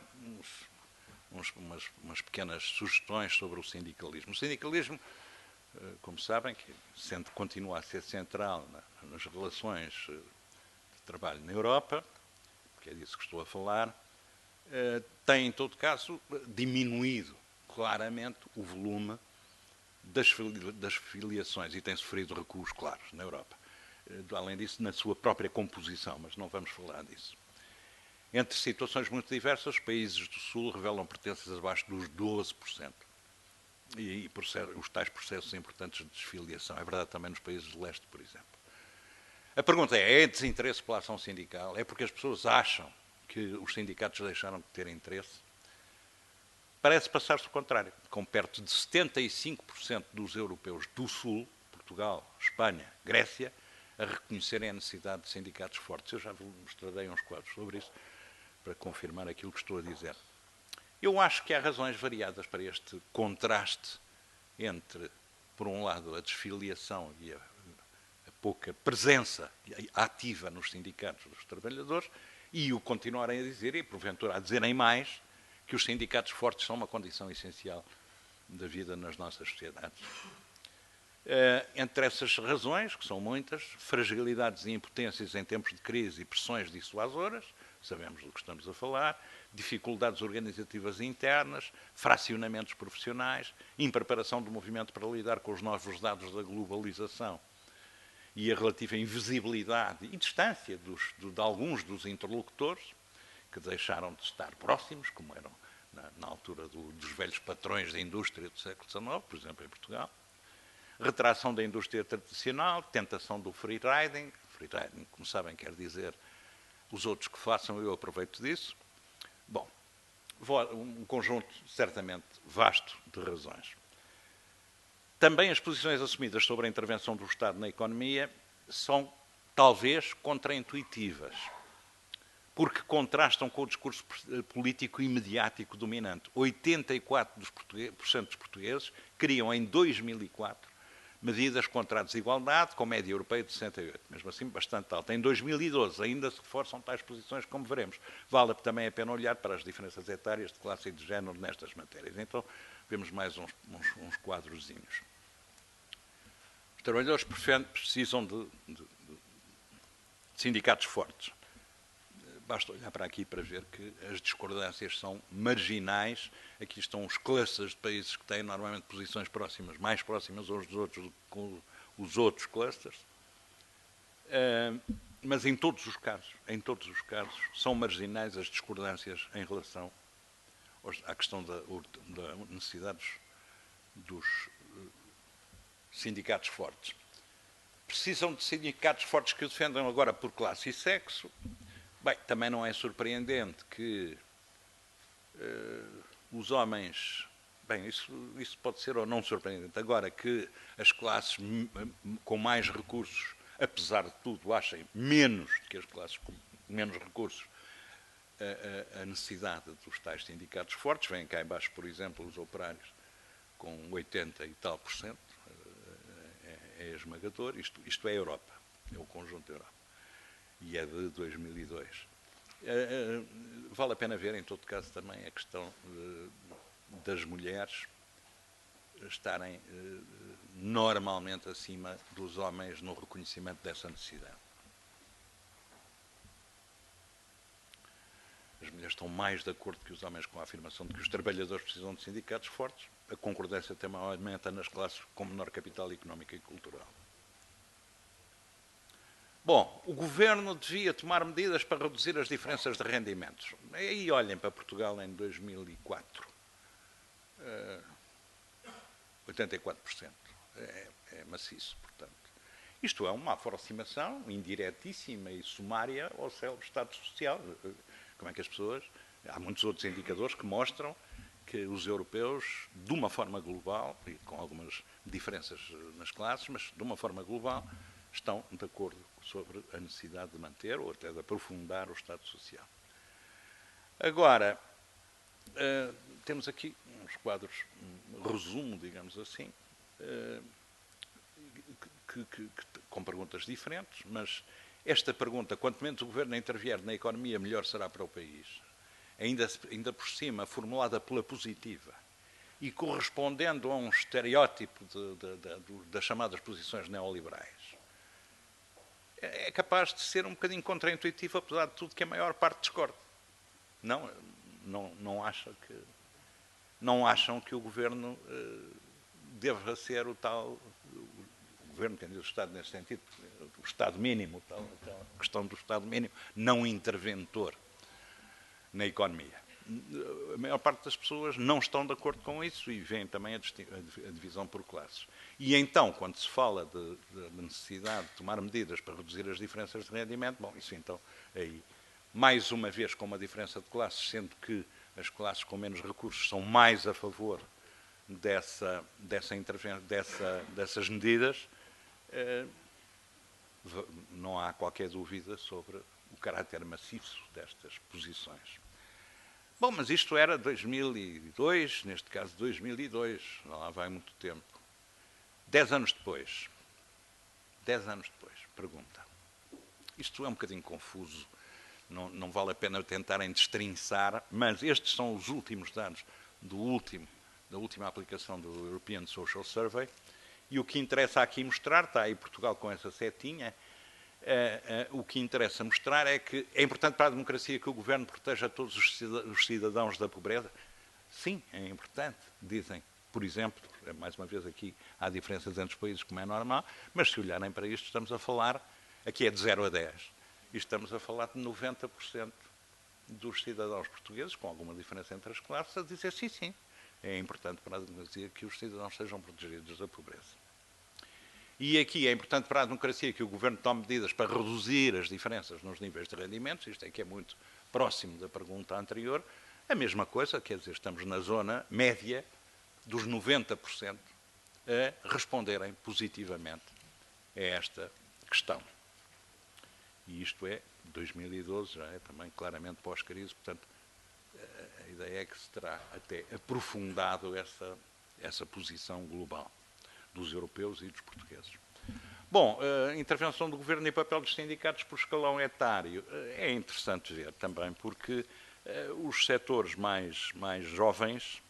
umas pequenas sugestões sobre o sindicalismo. O sindicalismo, como sabem, que continua a ser central nas relações de trabalho na Europa, que é disso que estou a falar, tem, em todo caso, diminuído claramente o volume das filiações e tem sofrido recuos claros na Europa. Além disso, na sua própria composição, mas não vamos falar disso. Entre situações muito diversas, os países do Sul revelam pertenças abaixo dos 12%. E os tais processos importantes de desfiliação. É verdade também nos países do leste, por exemplo. A pergunta é desinteresse pela ação sindical? É porque as pessoas acham que os sindicatos deixaram de ter interesse? Parece passar-se o contrário, com perto de 75% dos europeus do Sul, Portugal, Espanha, Grécia, a reconhecerem a necessidade de sindicatos fortes. Eu já vos mostrarei uns quadros sobre isso, para confirmar aquilo que estou a dizer. Eu acho que há razões variadas para este contraste entre, por um lado, a desfiliação e a pouca presença ativa nos sindicatos dos trabalhadores, e o continuarem a dizer, e porventura a dizerem mais, que os sindicatos fortes são uma condição essencial da vida nas nossas sociedades. Entre essas razões, que são muitas, fragilidades e impotências em tempos de crise e pressões dissuasoras, sabemos do que estamos a falar, dificuldades organizativas internas, fracionamentos profissionais, impreparação do movimento para lidar com os novos dados da globalização e a relativa invisibilidade e distância de alguns dos interlocutores, que deixaram de estar próximos, como eram na altura dos velhos patrões da indústria do século XIX, por exemplo, em Portugal. Retração da indústria tradicional, tentação do free riding. Free riding, como sabem, quer dizer os outros que façam, eu aproveito disso. Bom, um conjunto certamente vasto de razões. Também as posições assumidas sobre a intervenção do Estado na economia são, talvez, contraintuitivas, porque contrastam com o discurso político e mediático dominante. 84% dos portugueses queriam, em 2004, medidas contra a desigualdade, com média europeia de 68, mesmo assim bastante alta. Em 2012 ainda se reforçam tais posições, como veremos. Vale também a pena olhar para as diferenças etárias de classe e de género nestas matérias. Então, vemos mais uns quadrozinhos. Os trabalhadores precisam de sindicatos fortes. Basta olhar para aqui para ver que as discordâncias são marginais. Aqui estão os clusters de países que têm normalmente posições próximas, mais próximas uns dos outros do que os outros clusters. Mas em todos os casos, são marginais as discordâncias em relação à questão da necessidade dos sindicatos fortes. Precisam de sindicatos fortes que o defendam agora por classe e sexo. Bem, também não é surpreendente que os homens... Bem, isso pode ser ou não surpreendente. Agora que as classes com mais recursos, apesar de tudo, achem menos do que as classes com menos recursos a necessidade dos tais sindicatos fortes. Vêm cá embaixo, por exemplo, os operários com 80 e tal por cento. É esmagador. Isto é a Europa. É o conjunto da Europa. E é de 2002. Vale a pena ver, em todo caso, também a questão das mulheres estarem normalmente acima dos homens no reconhecimento dessa necessidade. As mulheres estão mais de acordo que os homens com a afirmação de que os trabalhadores precisam de sindicatos fortes. A concordância também aumenta nas classes com menor capital económico e cultural. Bom, o governo devia tomar medidas para reduzir as diferenças de rendimentos. Aí olhem para Portugal em 2004. 84%. É maciço, portanto. Isto é uma aproximação indiretíssima e sumária ao célebre Estado Social. Como é que as pessoas... Há muitos outros indicadores que mostram que os europeus, de uma forma global, e com algumas diferenças nas classes, mas de uma forma global, estão de acordo sobre a necessidade de manter ou até de aprofundar o Estado Social. Agora, temos aqui uns quadros, resumo, digamos assim, com perguntas diferentes, mas esta pergunta, quanto menos o Governo intervier na economia, melhor será para o país, ainda por cima formulada pela positiva e correspondendo a um estereótipo das chamadas posições neoliberais, é capaz de ser um bocadinho contraintuitivo, apesar de tudo, que a maior parte discorde. Não acham que o Governo deva ser o tal... O Governo, quem diz o Estado nesse sentido, o Estado mínimo, a questão do Estado mínimo, não interventor na economia. A maior parte das pessoas não estão de acordo com isso e vêem também a divisão por classes. E então, quando se fala da necessidade de tomar medidas para reduzir as diferenças de rendimento, bom, isso então, aí, mais uma vez com uma diferença de classes, sendo que as classes com menos recursos são mais a favor dessas medidas, não há qualquer dúvida sobre o caráter maciço destas posições. Bom, mas isto era 2002, neste caso 2002, lá vai muito tempo. 10 anos depois, pergunta. Isto é um bocadinho confuso, não vale a pena tentarem destrinçar, mas estes são os últimos dados da última aplicação do European Social Survey, e o que interessa aqui mostrar, está aí Portugal com essa setinha, o que interessa mostrar é que é importante para a democracia que o Governo proteja todos os cidadãos da pobreza. Sim, é importante, dizem. Por exemplo, mais uma vez aqui há diferenças entre os países, como é normal, mas se olharem para isto, estamos a falar, aqui é de 0 a 10, e estamos a falar de 90% dos cidadãos portugueses, com alguma diferença entre as classes, a dizer sim, é importante para a democracia que os cidadãos sejam protegidos da pobreza. E aqui é importante para a democracia que o Governo tome medidas para reduzir as diferenças nos níveis de rendimentos, isto é que é muito próximo da pergunta anterior. A mesma coisa, quer dizer, estamos na zona média dos 90% a responderem positivamente a esta questão. E isto é 2012, já é também claramente pós-crise, portanto, a ideia é que se terá até aprofundado essa posição global. dos europeus e dos portugueses. Bom, a intervenção do governo e papel dos sindicatos por escalão etário é interessante ver também, porque os setores mais jovens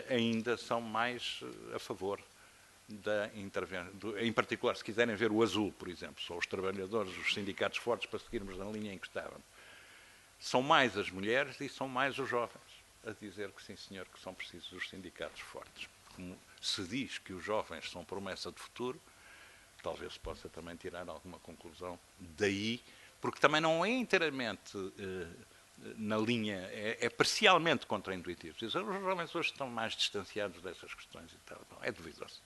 ainda são mais a favor da intervenção. Em particular, se quiserem ver o azul, por exemplo, são os trabalhadores, os sindicatos fortes, para seguirmos na linha em que estávamos. São mais as mulheres e são mais os jovens a dizer que sim, senhor, que são precisos os sindicatos fortes. Como se diz que os jovens são promessa de futuro, talvez se possa também tirar alguma conclusão daí, porque também não é inteiramente na linha, é parcialmente contraintuitivo. Os jovens hoje estão mais distanciados dessas questões e tal. Bom, é duvidoso.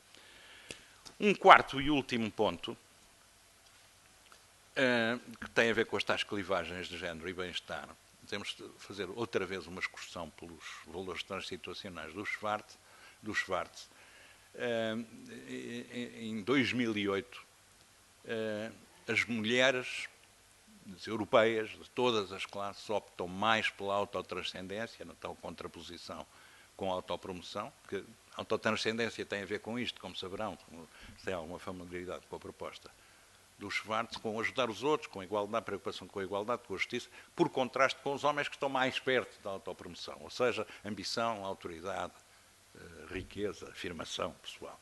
Um quarto e último ponto, que tem a ver com as tais clivagens de género e bem-estar. Temos de fazer outra vez uma excursão pelos valores transsituacionais do Schwartz. Em 2008, as mulheres europeias de todas as classes optam mais pela autotranscendência, na tal contraposição com a autopromoção, que a autotranscendência tem a ver com isto, como saberão, se tem alguma familiaridade com a proposta do Schwartz, com ajudar os outros, com a igualdade, preocupação com a igualdade, com a justiça, por contraste com os homens que estão mais perto da autopromoção, ou seja, ambição, autoridade, riqueza, afirmação pessoal.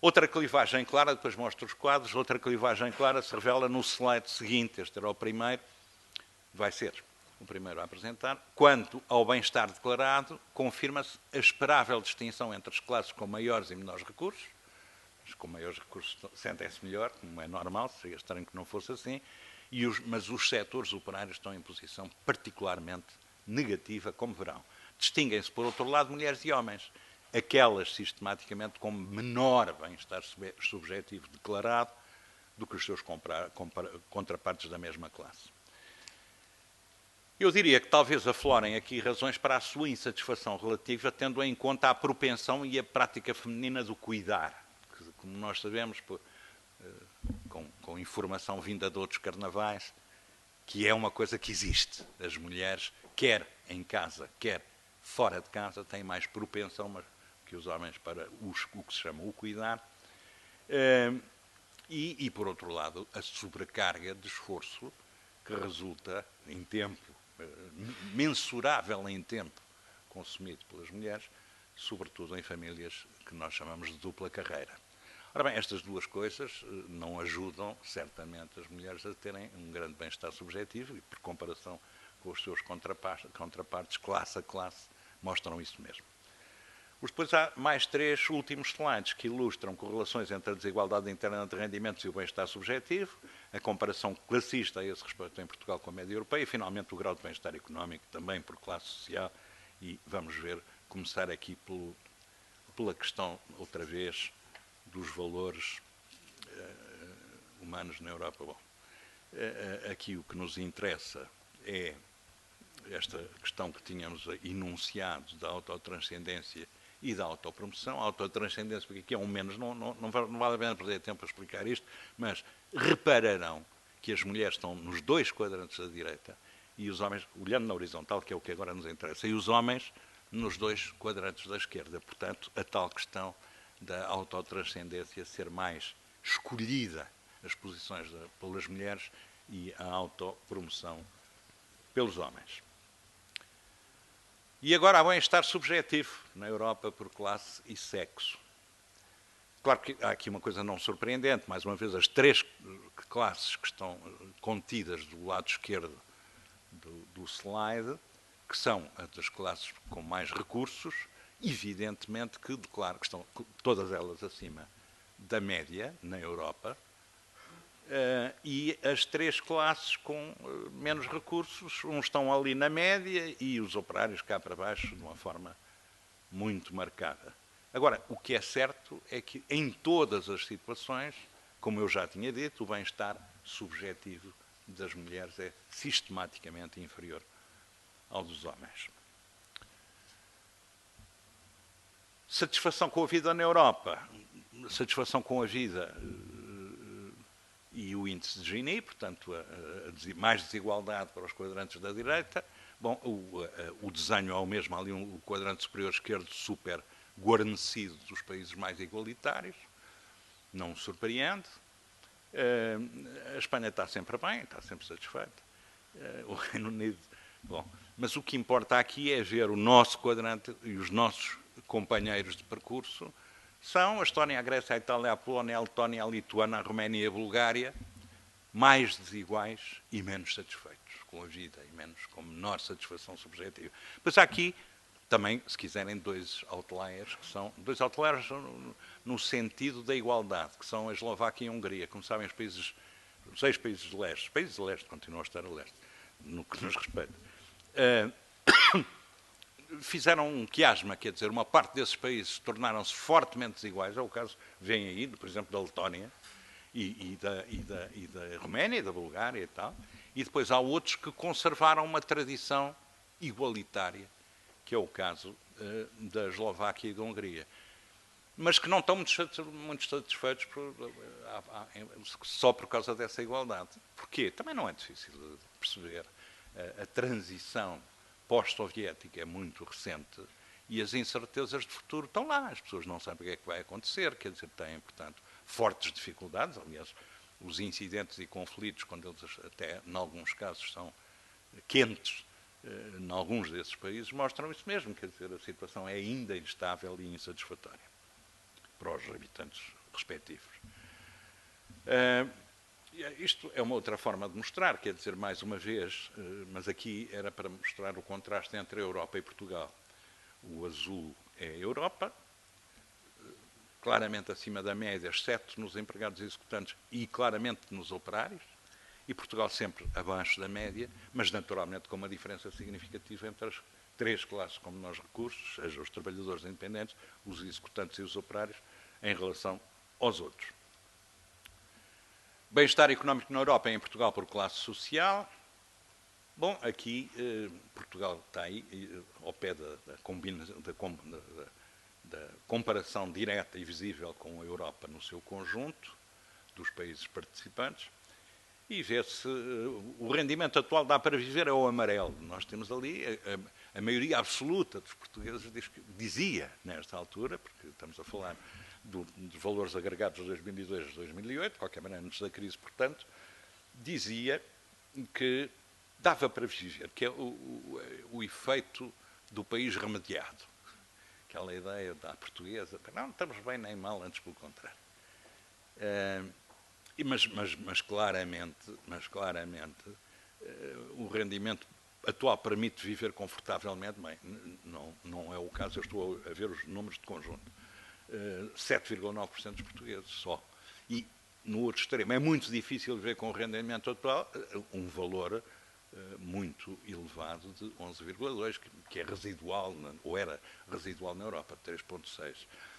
Outra clivagem clara, depois mostro os quadros, outra clivagem clara se revela no slide seguinte, este era o primeiro, vai ser o primeiro a apresentar. Quanto ao bem-estar declarado, confirma-se a esperável distinção entre as classes com maiores e menores recursos. As com maiores recursos sentem-se melhor, como é normal, seria estranho que não fosse assim, mas os setores operários estão em posição particularmente negativa, como verão. Distinguem-se, por outro lado, mulheres e homens. Aquelas sistematicamente com menor bem-estar subjetivo declarado do que os seus contrapartes da mesma classe. Eu diria que talvez aflorem aqui razões para a sua insatisfação relativa, tendo em conta a propensão e a prática feminina do cuidar, que, como nós sabemos, com informação vinda de outros carnavais, que é uma coisa que existe. As mulheres, quer em casa, quer fora de casa, têm mais propensão que os homens para o que se chama o cuidar. E, por outro lado, a sobrecarga de esforço que resulta em tempo, mensurável em tempo consumido pelas mulheres, sobretudo em famílias que nós chamamos de dupla carreira. Ora bem, estas duas coisas não ajudam, certamente, as mulheres a terem um grande bem-estar subjetivo e, por comparação com os seus contrapartes, classe a classe, mostram isso mesmo. Depois há mais 3 últimos slides que ilustram correlações entre a desigualdade interna de rendimentos e o bem-estar subjetivo, a comparação classista a esse respeito em Portugal com a média europeia e, finalmente, o grau de bem-estar económico também por classe social. E vamos ver, começar aqui pela questão, outra vez, dos valores humanos na Europa. Bom, aqui o que nos interessa é esta questão que tínhamos enunciado da autotranscendência e da autopromoção. A autotranscendência, porque aqui é um menos, não vale a pena perder tempo a explicar isto, mas repararão que as mulheres estão nos 2 quadrantes da direita e os homens, olhando na horizontal, que é o que agora nos interessa, e os homens nos 2 quadrantes da esquerda. Portanto, a tal questão da autotranscendência ser mais escolhida, as posições pelas mulheres e a autopromoção pelos homens. E agora há bem-estar subjetivo na Europa por classe e sexo. Claro que há aqui uma coisa não surpreendente, mais uma vez, as 3 classes que estão contidas do lado esquerdo do slide, que são as das classes com mais recursos, evidentemente que declaro que estão todas elas acima da média na Europa, e as 3 classes com menos recursos, uns estão ali na média e os operários cá para baixo de uma forma muito marcada. Agora, o que é certo é que em todas as situações, como eu já tinha dito, o bem-estar subjetivo das mulheres é sistematicamente inferior ao dos homens. Satisfação com a vida na Europa, satisfação com a vida e o índice de Gini, portanto, mais desigualdade para os quadrantes da direita. Bom, o desenho é o mesmo, ali o quadrante superior esquerdo super guarnecido dos países mais igualitários, não me surpreende. A Espanha está sempre bem, está sempre satisfeita. O Reino Unido, bom, mas o que importa aqui é ver o nosso quadrante e os nossos companheiros de percurso são a Estónia, a Grécia, a Itália, a Polónia, a Letónia, a Lituânia, a Roménia e a Bulgária, mais desiguais e menos satisfeitos com a vida e com menor satisfação subjetiva. Mas há aqui também, se quiserem, dois outliers, que são dois outliers no sentido da igualdade, que são a Eslováquia e a Hungria. Como sabem, os 6 países de leste, os países de leste continuam a estar a leste, no que nos respeita, fizeram um quiasma, quer dizer, uma parte desses países tornaram-se fortemente desiguais. É o caso, vem aí, por exemplo, da Letónia e da Roménia, e da Bulgária e tal. E depois há outros que conservaram uma tradição igualitária, que é o caso da Eslováquia e da Hungria. Mas que não estão muito satisfeitos só por causa dessa igualdade. Porquê? Também não é difícil de perceber. A transição pós-soviética é muito recente e as incertezas de futuro estão lá. As pessoas não sabem o que é que vai acontecer, quer dizer, têm, portanto, fortes dificuldades. Aliás, os incidentes e conflitos, quando eles até, em alguns casos, são quentes, em alguns desses países, mostram isso mesmo, quer dizer, a situação é ainda instável e insatisfatória para os habitantes respectivos. Isto é uma outra forma de mostrar, quer dizer, mais uma vez, mas aqui era para mostrar o contraste entre a Europa e Portugal. O azul é a Europa, claramente acima da média, exceto nos empregados executantes e claramente nos operários, e Portugal sempre abaixo da média, mas naturalmente com uma diferença significativa entre as 3 classes com menores recursos, seja os trabalhadores independentes, os executantes e os operários, em relação aos outros. Bem-estar económico na Europa e em Portugal por classe social. Bom, aqui Portugal está aí ao pé da comparação direta e visível com a Europa no seu conjunto, dos países participantes, e vê-se o rendimento atual dá para viver é o amarelo. Nós temos ali a maioria absoluta dos portugueses dizia, nesta altura, porque estamos a falar dos valores agregados de 2002 a 2008, de qualquer maneira antes da crise, portanto, dizia que dava para viver, que é o efeito do país remediado. Aquela ideia da portuguesa, não estamos bem nem mal, antes pelo contrário. Mas claramente, o rendimento atual permite viver confortavelmente, bem, não é o caso, eu estou a ver os números de conjunto. 7,9% dos portugueses só. E, no outro extremo, é muito difícil viver com o rendimento atual um valor muito elevado de 11,2%, que é residual, ou era residual na Europa, 3,6%.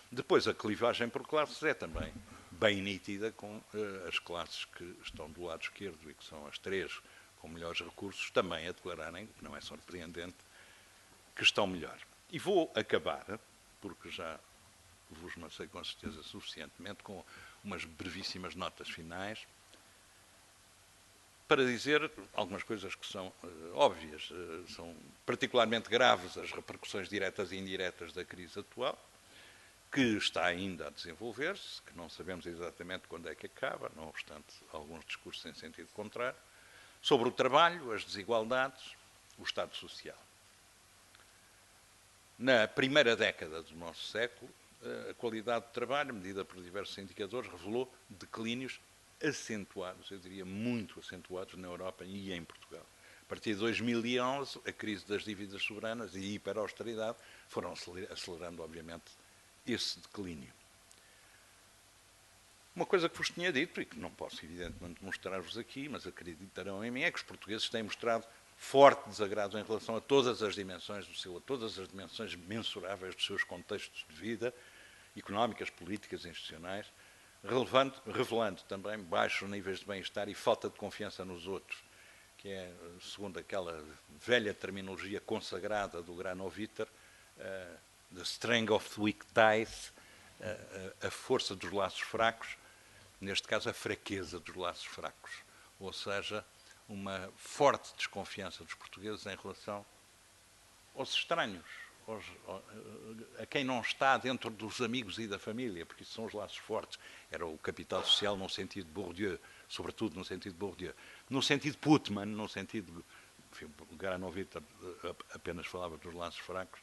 Depois, a clivagem por classes é também bem nítida com as classes que estão do lado esquerdo e que são as 3 com melhores recursos, também a declararem, que não é surpreendente, que estão melhor. E vou acabar, porque já vos massei com certeza suficientemente, com umas brevíssimas notas finais, para dizer algumas coisas que são óbvias. São particularmente graves as repercussões diretas e indiretas da crise atual, que está ainda a desenvolver-se, que não sabemos exatamente quando é que acaba, não obstante alguns discursos em sentido contrário, sobre o trabalho, as desigualdades, o Estado Social. Na primeira década do nosso século, a qualidade de trabalho, medida por diversos indicadores, revelou declínios acentuados, eu diria muito acentuados, na Europa e em Portugal. A partir de 2011, a crise das dívidas soberanas e a hiperausteridade foram acelerando, obviamente, esse declínio. Uma coisa que vos tinha dito, e que não posso evidentemente mostrar-vos aqui, mas acreditarão em mim, é que os portugueses têm mostrado forte desagrado em relação a todas as dimensões a todas as dimensões mensuráveis dos seus contextos de vida, económicas, políticas, institucionais, revelando também baixos níveis de bem-estar e falta de confiança nos outros, que é, segundo aquela velha terminologia consagrada do Granovetter, the strength of weak ties, a força dos laços fracos, neste caso a fraqueza dos laços fracos, ou seja, uma forte desconfiança dos portugueses em relação aos estranhos, a quem não está dentro dos amigos e da família, porque isso são os laços fortes. Era o capital social no sentido de Bourdieu, sobretudo no sentido de Bourdieu. No sentido de Putman, no sentido... Enfim, Granovitter apenas falava dos laços fracos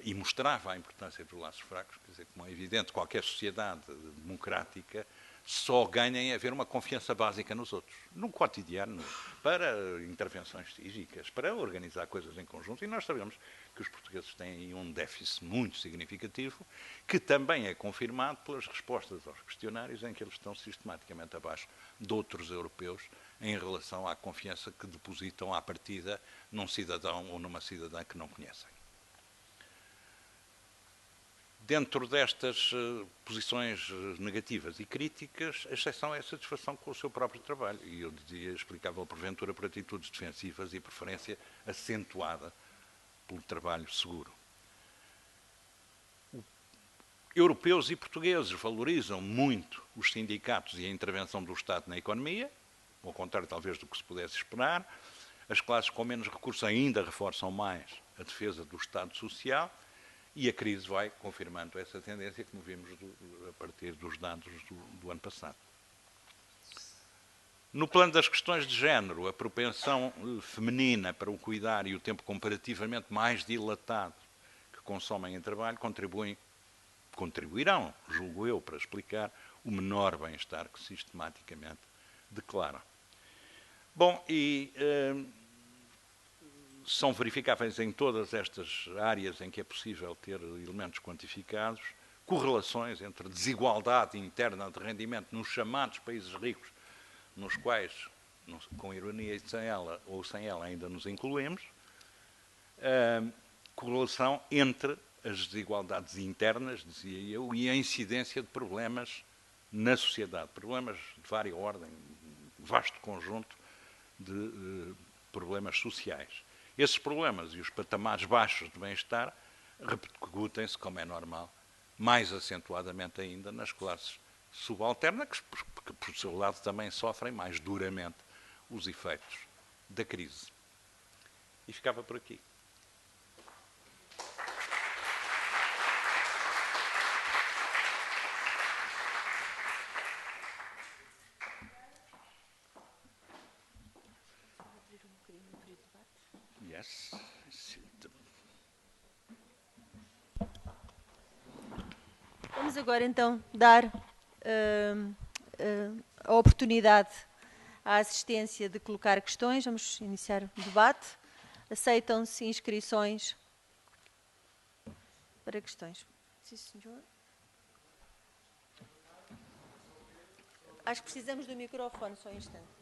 e mostrava a importância dos laços fracos. Quer dizer, como é evidente, qualquer sociedade democrática só ganha em haver uma confiança básica nos outros, no cotidiano, para intervenções físicas, para organizar coisas em conjunto. E nós sabemos que os portugueses têm um déficit muito significativo, que também é confirmado pelas respostas aos questionários, em que eles estão sistematicamente abaixo de outros europeus em relação à confiança que depositam à partida num cidadão ou numa cidadã que não conhecem. Dentro destas posições negativas e críticas, a exceção é a satisfação com o seu próprio trabalho. E eu dizia, explicava porventura por atitudes defensivas e preferência acentuada pelo trabalho seguro. Europeus e portugueses valorizam muito os sindicatos e a intervenção do Estado na economia, ao contrário talvez do que se pudesse esperar. As classes com menos recursos ainda reforçam mais a defesa do Estado Social. E a crise vai confirmando essa tendência, como vimos a partir dos dados do ano passado. No plano das questões de género, a propensão feminina para o cuidar e o tempo comparativamente mais dilatado que consomem em trabalho contribuirão, julgo eu, para explicar o menor bem-estar que sistematicamente declaram. Bom, e... são verificáveis em todas estas áreas em que é possível ter elementos quantificados, correlações entre desigualdade interna de rendimento nos chamados países ricos, nos quais, com ironia e sem ela, ou sem ela, ainda nos incluímos, correlação entre as desigualdades internas, dizia eu, e a incidência de problemas na sociedade, problemas de várias ordem, vasto conjunto de problemas sociais. Esses problemas e os patamares baixos de bem-estar repercutem-se, como é normal, mais acentuadamente ainda nas classes subalternas, que por seu lado também sofrem mais duramente os efeitos da crise. E ficava por aqui. Yes. Vamos agora então dar a oportunidade à assistência de colocar questões. Vamos iniciar o debate. Aceitam-se inscrições para questões. Sim, senhor. Acho que precisamos do microfone, só um instante.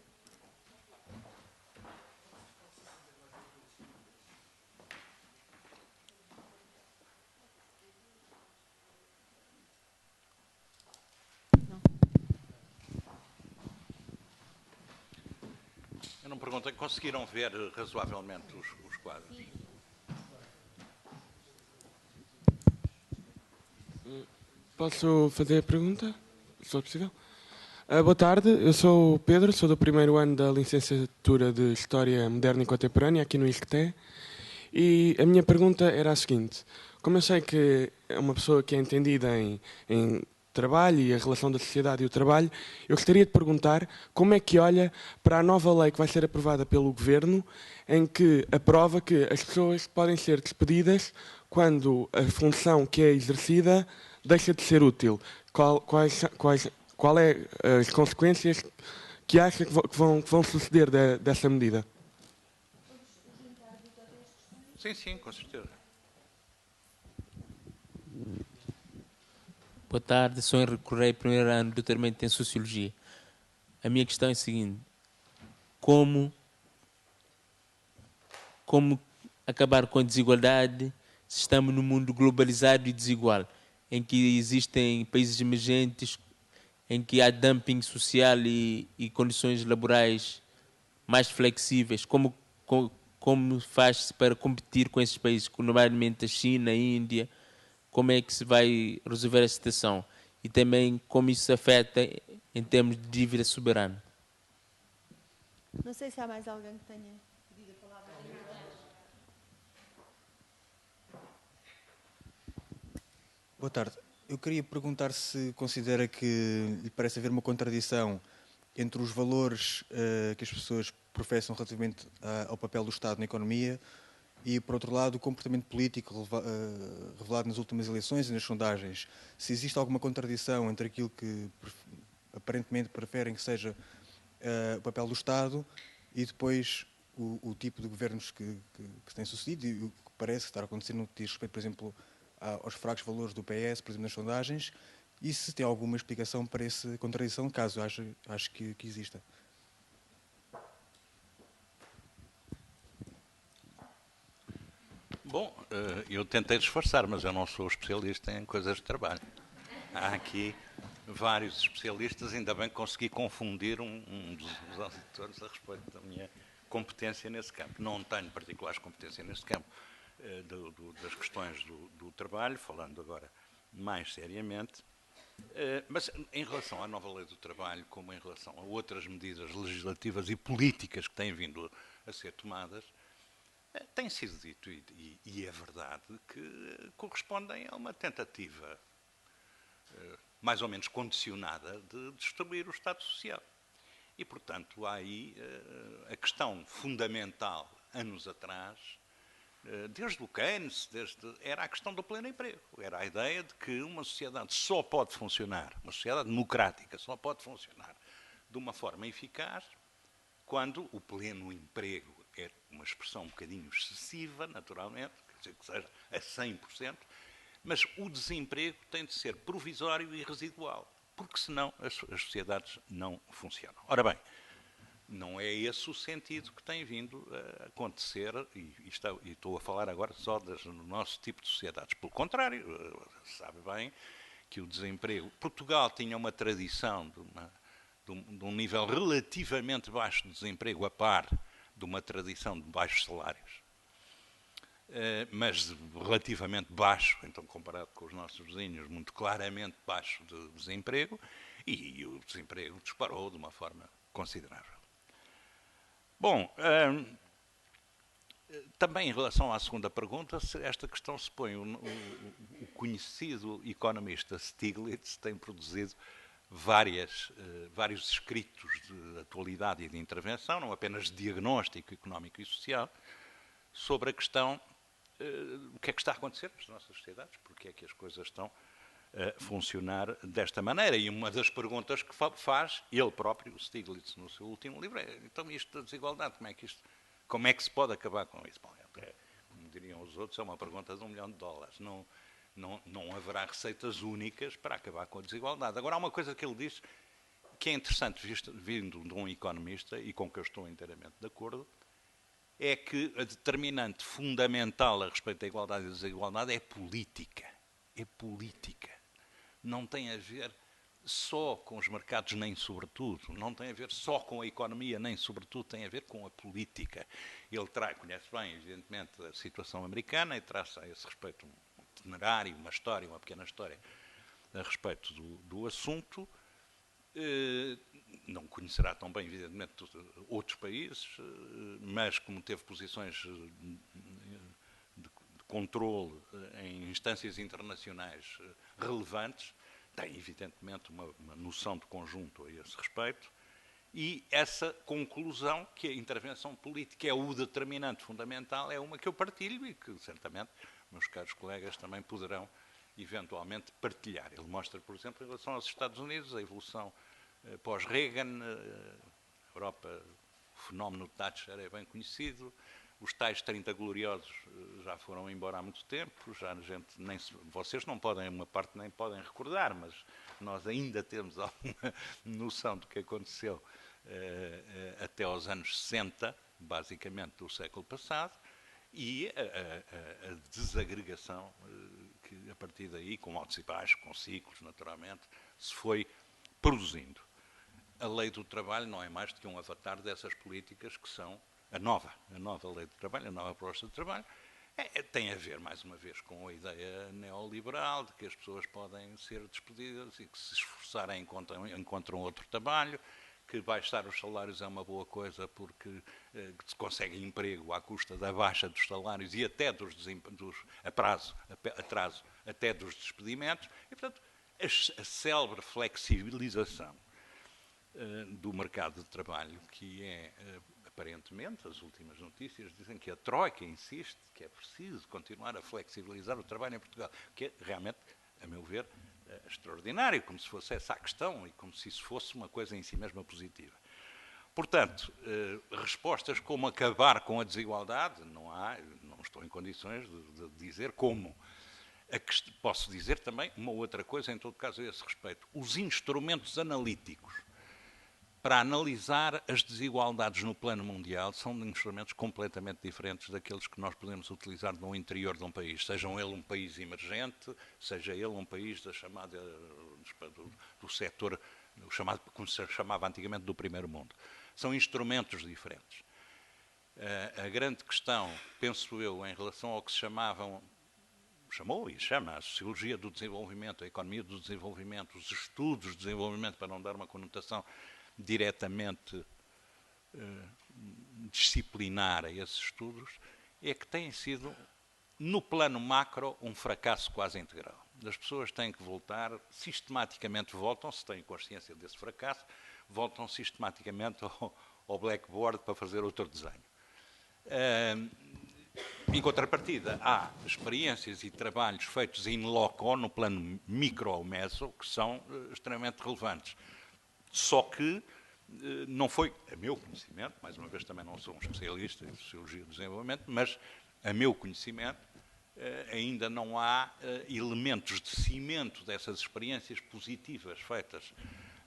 Eu não perguntei, conseguiram ver razoavelmente os quadros? Posso fazer a pergunta? Se for possível. Boa tarde, eu sou o Pedro, sou do primeiro ano da licenciatura de História Moderna e Contemporânea, aqui no ISCTE, e a minha pergunta era a seguinte. Como eu sei que é uma pessoa que é entendida em trabalho e a relação da sociedade e o trabalho, eu gostaria de perguntar como é que olha para a nova lei que vai ser aprovada pelo Governo, em que aprova que as pessoas podem ser despedidas quando a função que é exercida deixa de ser útil. Qual é as consequências que acha que vão suceder dessa medida? Sim, com certeza. Boa tarde, sou Henrique Correia, primeiro ano de doutoramento em Sociologia. A minha questão é a seguinte: como acabar com a desigualdade se estamos num mundo globalizado e desigual, em que existem países emergentes, em que há dumping social e condições laborais mais flexíveis? Como faz-se para competir com esses países, nomeadamente a China, a Índia? Como é que se vai resolver a situação? E também como isso afeta em termos de dívida soberana? Não sei se há mais alguém que tenha pedido a palavra. Boa tarde. Eu queria perguntar se considera que lhe parece haver uma contradição entre os valores que as pessoas professam relativamente ao papel do Estado na economia e, por outro lado, o comportamento político revelado nas últimas eleições e nas sondagens. Se existe alguma contradição entre aquilo que aparentemente preferem que seja o papel do Estado e depois o tipo de governos que se tem sucedido e o que parece estar acontecendo no que diz respeito, por exemplo, aos fracos valores do PS, por exemplo, nas sondagens, e se tem alguma explicação para essa contradição, caso acho que exista. Bom, eu tentei disfarçar, mas eu não sou especialista em coisas de trabalho. Há aqui vários especialistas, ainda bem que consegui confundir um dos auditores a respeito da minha competência nesse campo. Não tenho particulares competências nesse campo das questões do trabalho, falando agora mais seriamente. Mas em relação à nova lei do trabalho, como em relação a outras medidas legislativas e políticas que têm vindo a ser tomadas, tem sido dito, e é verdade, que correspondem a uma tentativa mais ou menos condicionada de destruir o Estado Social. E, portanto, há aí a questão fundamental, anos atrás, desde o Keynes, era a questão do pleno emprego. Era a ideia de que uma sociedade só pode funcionar, uma sociedade democrática só pode funcionar de uma forma eficaz quando o pleno emprego é uma expressão um bocadinho excessiva, naturalmente, quer dizer que seja a 100%, mas o desemprego tem de ser provisório e residual, porque senão as sociedades não funcionam. Ora bem, não é esse o sentido que tem vindo a acontecer, e estou a falar agora só do nosso tipo de sociedades. Pelo contrário, sabe bem que o desemprego... Portugal tinha uma tradição de um nível relativamente baixo de desemprego, a par de uma tradição de baixos salários, mas relativamente baixo, então comparado com os nossos vizinhos, muito claramente baixo de desemprego, e o desemprego disparou de uma forma considerável. Bom, também em relação à segunda pergunta, esta questão se põe, o conhecido economista Stiglitz tem produzido vários escritos de atualidade e de intervenção, não apenas de diagnóstico económico e social, sobre a questão o que é que está a acontecer nas nossas sociedades, porque é que as coisas estão a funcionar desta maneira. E uma das perguntas que faz ele próprio, o Stiglitz, no seu último livro, é: então isto da desigualdade, como é que se pode acabar com isso? Bom, como diriam os outros, é uma pergunta de $1 milhão. Não haverá receitas únicas para acabar com a desigualdade. Agora, há uma coisa que ele diz que é interessante, vindo de um economista, e com que eu estou inteiramente de acordo, é que a determinante fundamental a respeito da igualdade e da desigualdade é política. É política. Não tem a ver só com os mercados, nem sobretudo. Não tem a ver só com a economia, nem sobretudo. Tem a ver com a política. Ele conhece bem, evidentemente, a situação americana e traz a esse respeito um itinerário, uma história, uma pequena história a respeito do assunto. Não conhecerá tão bem, evidentemente, outros países, mas como teve posições de controle em instâncias internacionais relevantes, tem, evidentemente, uma noção de conjunto a esse respeito, e essa conclusão, que a intervenção política é o determinante fundamental, é uma que eu partilho e que, certamente, meus caros colegas também poderão eventualmente partilhar. Ele mostra, por exemplo, em relação aos Estados Unidos, a evolução pós-Reagan, Europa, o fenómeno de Thatcher é bem conhecido, os tais 30 gloriosos já foram embora há muito tempo, vocês não podem, uma parte nem podem recordar, mas nós ainda temos alguma noção do que aconteceu até aos anos 60, basicamente do século passado, e a desagregação que a partir daí, com altos e baixos, com ciclos naturalmente, se foi produzindo. A lei do trabalho não é mais do que um avatar dessas políticas que são a nova lei do trabalho, a nova proposta de trabalho. Tem a ver, mais uma vez, com a ideia neoliberal de que as pessoas podem ser despedidas e que, se esforçarem, encontram outro trabalho, que baixar os salários é uma boa coisa porque se consegue emprego à custa da baixa dos salários e até dos atraso até dos despedimentos. E, portanto, a célebre flexibilização do mercado de trabalho, que é, aparentemente, as últimas notícias dizem que a Troika insiste que é preciso continuar a flexibilizar o trabalho em Portugal, que é realmente, a meu ver, extraordinário, como se fosse essa a questão e como se isso fosse uma coisa em si mesma positiva. Portanto, respostas como acabar com a desigualdade, não estou em condições de dizer como. Posso dizer também uma outra coisa, em todo caso, a esse respeito. Os instrumentos analíticos para analisar as desigualdades no plano mundial são instrumentos completamente diferentes daqueles que nós podemos utilizar no interior de um país, seja ele um país emergente, seja ele um país da chamada, do setor, chamado, como se chamava antigamente, do primeiro mundo. São instrumentos diferentes. A grande questão, penso eu, em relação ao que se chamou e chama a sociologia do desenvolvimento, a economia do desenvolvimento, os estudos de desenvolvimento, para não dar uma conotação diretamente disciplinar a esses estudos, é que têm sido, no plano macro, um fracasso quase integral. As pessoas têm que voltar, sistematicamente voltam, se têm consciência desse fracasso, voltam sistematicamente ao blackboard para fazer outro desenho. Em contrapartida, há experiências e trabalhos feitos in loco, no plano micro ou meso, que são extremamente relevantes. Só que não foi, a meu conhecimento, mais uma vez também não sou um especialista em sociologia do desenvolvimento, mas a meu conhecimento ainda não há elementos de cimento dessas experiências positivas feitas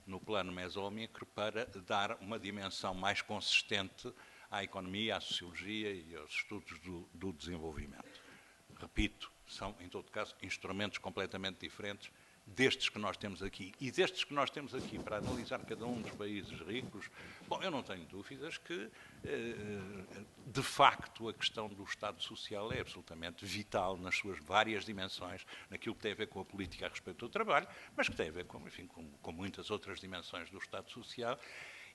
no plano meso ou micro para dar uma dimensão mais consistente à economia, à sociologia e aos estudos do desenvolvimento. Repito, são, em todo caso, instrumentos completamente diferentes destes que nós temos aqui. E destes que nós temos aqui, para analisar cada um dos países ricos, bom, eu não tenho dúvidas que, de facto, a questão do Estado Social é absolutamente vital nas suas várias dimensões, naquilo que tem a ver com a política a respeito do trabalho, mas que tem a ver com, enfim, com muitas outras dimensões do Estado Social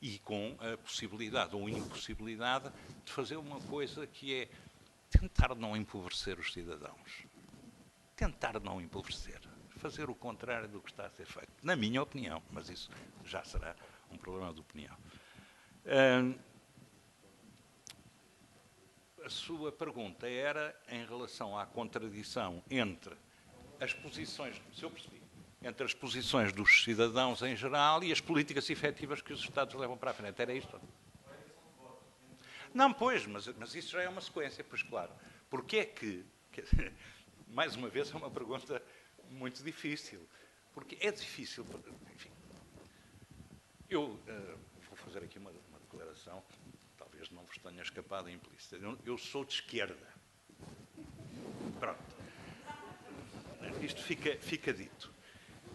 e com a possibilidade ou impossibilidade de fazer uma coisa que é tentar não empobrecer os cidadãos. Tentar não empobrecer. Fazer o contrário do que está a ser feito, na minha opinião, mas isso já será um problema de opinião. A sua pergunta era em relação à contradição entre as posições, se eu percebi, entre as posições dos cidadãos em geral e as políticas efetivas que os Estados levam para a frente. Era isto? Não, pois, mas isso já é uma sequência, pois claro. Porque é que mais uma vez, é uma pergunta muito difícil, porque é difícil, enfim, eu vou fazer aqui uma declaração, talvez não vos tenha escapado implícita, eu sou de esquerda, pronto, isto fica dito,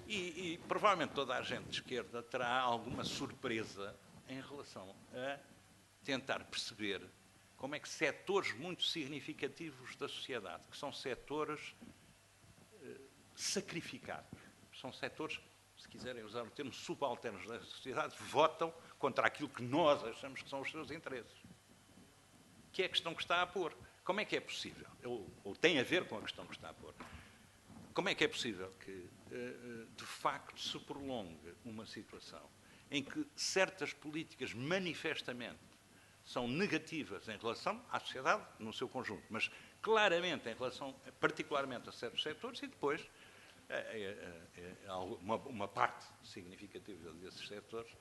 e provavelmente toda a gente de esquerda terá alguma surpresa em relação a tentar perceber como é que setores muito significativos da sociedade, que são setores sacrificados, são setores, se quiserem usar o termo, subalternos da sociedade, votam contra aquilo que nós achamos que são os seus interesses. Que é a questão que está a pôr. Como é que é possível? Ou tem a ver com a questão que está a pôr. Como é que é possível que, de facto, se prolongue uma situação em que certas políticas manifestamente são negativas em relação à sociedade no seu conjunto, mas claramente em relação, particularmente a certos setores, e depois uma parte significativa desses setores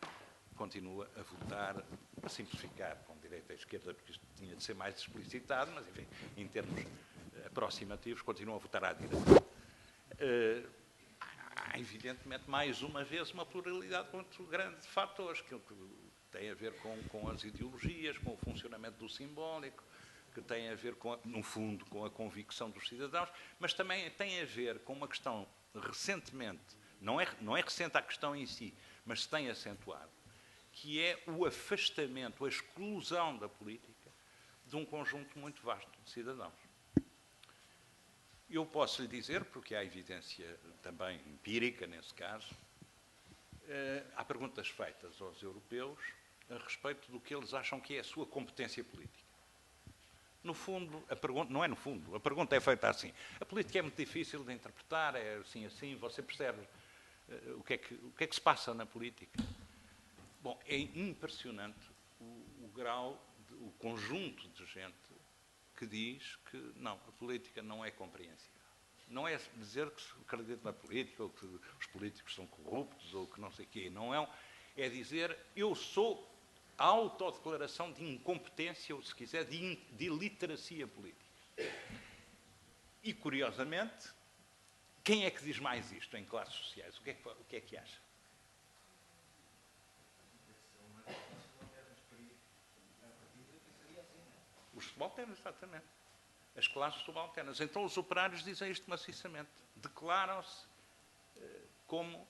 continua a votar, a simplificar, com direita e esquerda, porque isto tinha de ser mais explicitado, mas, enfim, em termos aproximativos, continua a votar à direita. Há, evidentemente, mais uma vez, uma pluralidade muito grande de fatores, que tem a ver com as ideologias, com o funcionamento do simbólico, que tem a ver, no fundo, com a convicção dos cidadãos, mas também tem a ver com uma questão recentemente, não é recente a questão em si, mas se tem acentuado, que é o afastamento, a exclusão da política de um conjunto muito vasto de cidadãos. Eu posso lhe dizer, porque há evidência também empírica nesse caso, há perguntas feitas aos europeus a respeito do que eles acham que é a sua competência política. No fundo, a pergunta, não é no fundo, a pergunta é feita assim. A política é muito difícil de interpretar, é assim, você percebe o que é que se passa na política. Bom, é impressionante o grau, o conjunto de gente que diz que não, a política não é compreensível. Não é dizer que se acredita na política, ou que os políticos são corruptos, ou que não sei o quê. Não é. É dizer, eu sou a autodeclaração de incompetência, ou se quiser, de iliteracia política. E, curiosamente, quem é que diz mais isto em classes sociais? O que é que acha? Os subalternos, exatamente. As classes subalternas. Então os operários dizem isto maciçamente. Declaram-se como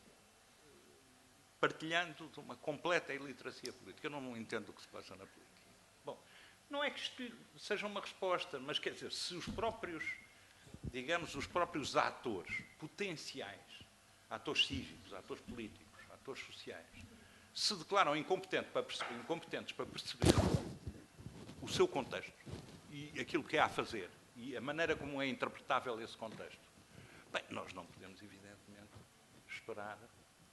partilhando de uma completa iliteracia política. Eu não entendo o que se passa na política. Bom, não é que isto seja uma resposta, mas quer dizer, se os próprios, digamos, os próprios atores potenciais, atores cívicos, atores políticos, atores sociais, se declaram incompetentes para perceber o seu contexto e aquilo que há a fazer e a maneira como é interpretável esse contexto, bem, nós não podemos, evidentemente, esperar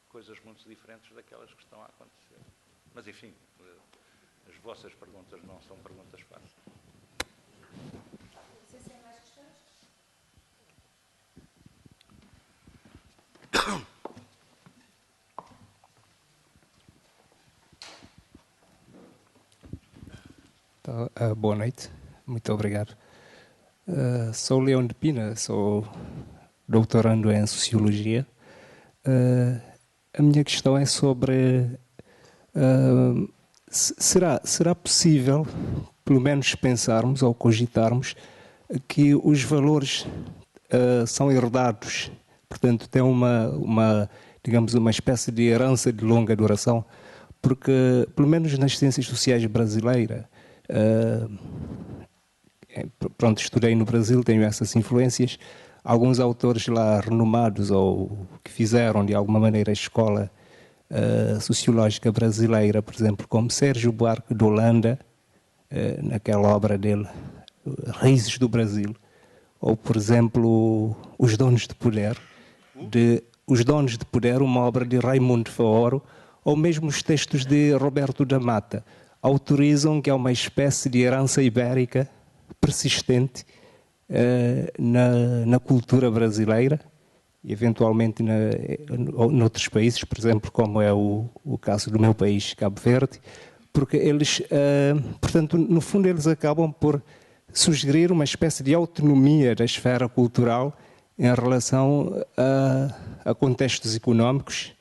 coisas muito diferentes daquelas que estão a acontecer. Mas, enfim, as vossas perguntas não são perguntas fáceis. Vocês têm mais questões? Então, boa noite, muito obrigado. Sou Leão de Pina, sou doutorando em Sociologia. A minha questão é sobre será possível, pelo menos pensarmos ou cogitarmos, que os valores são herdados, portanto tem digamos, uma espécie de herança de longa duração, porque, pelo menos nas ciências sociais brasileiras, pronto, estudei no Brasil, tenho essas influências. Alguns autores lá renomados ou que fizeram de alguma maneira a escola sociológica brasileira, por exemplo, como Sérgio Buarque de Holanda, naquela obra dele, Raízes do Brasil, ou, por exemplo, Os Donos de Poder, uma obra de Raimundo Faoro, ou mesmo os textos de Roberto da Mata, autorizam que há uma espécie de herança ibérica persistente na cultura brasileira, e eventualmente noutros países, por exemplo, como é o caso do meu país, Cabo Verde, porque eles, portanto, no fundo, eles acabam por sugerir uma espécie de autonomia da esfera cultural em relação a contextos económicos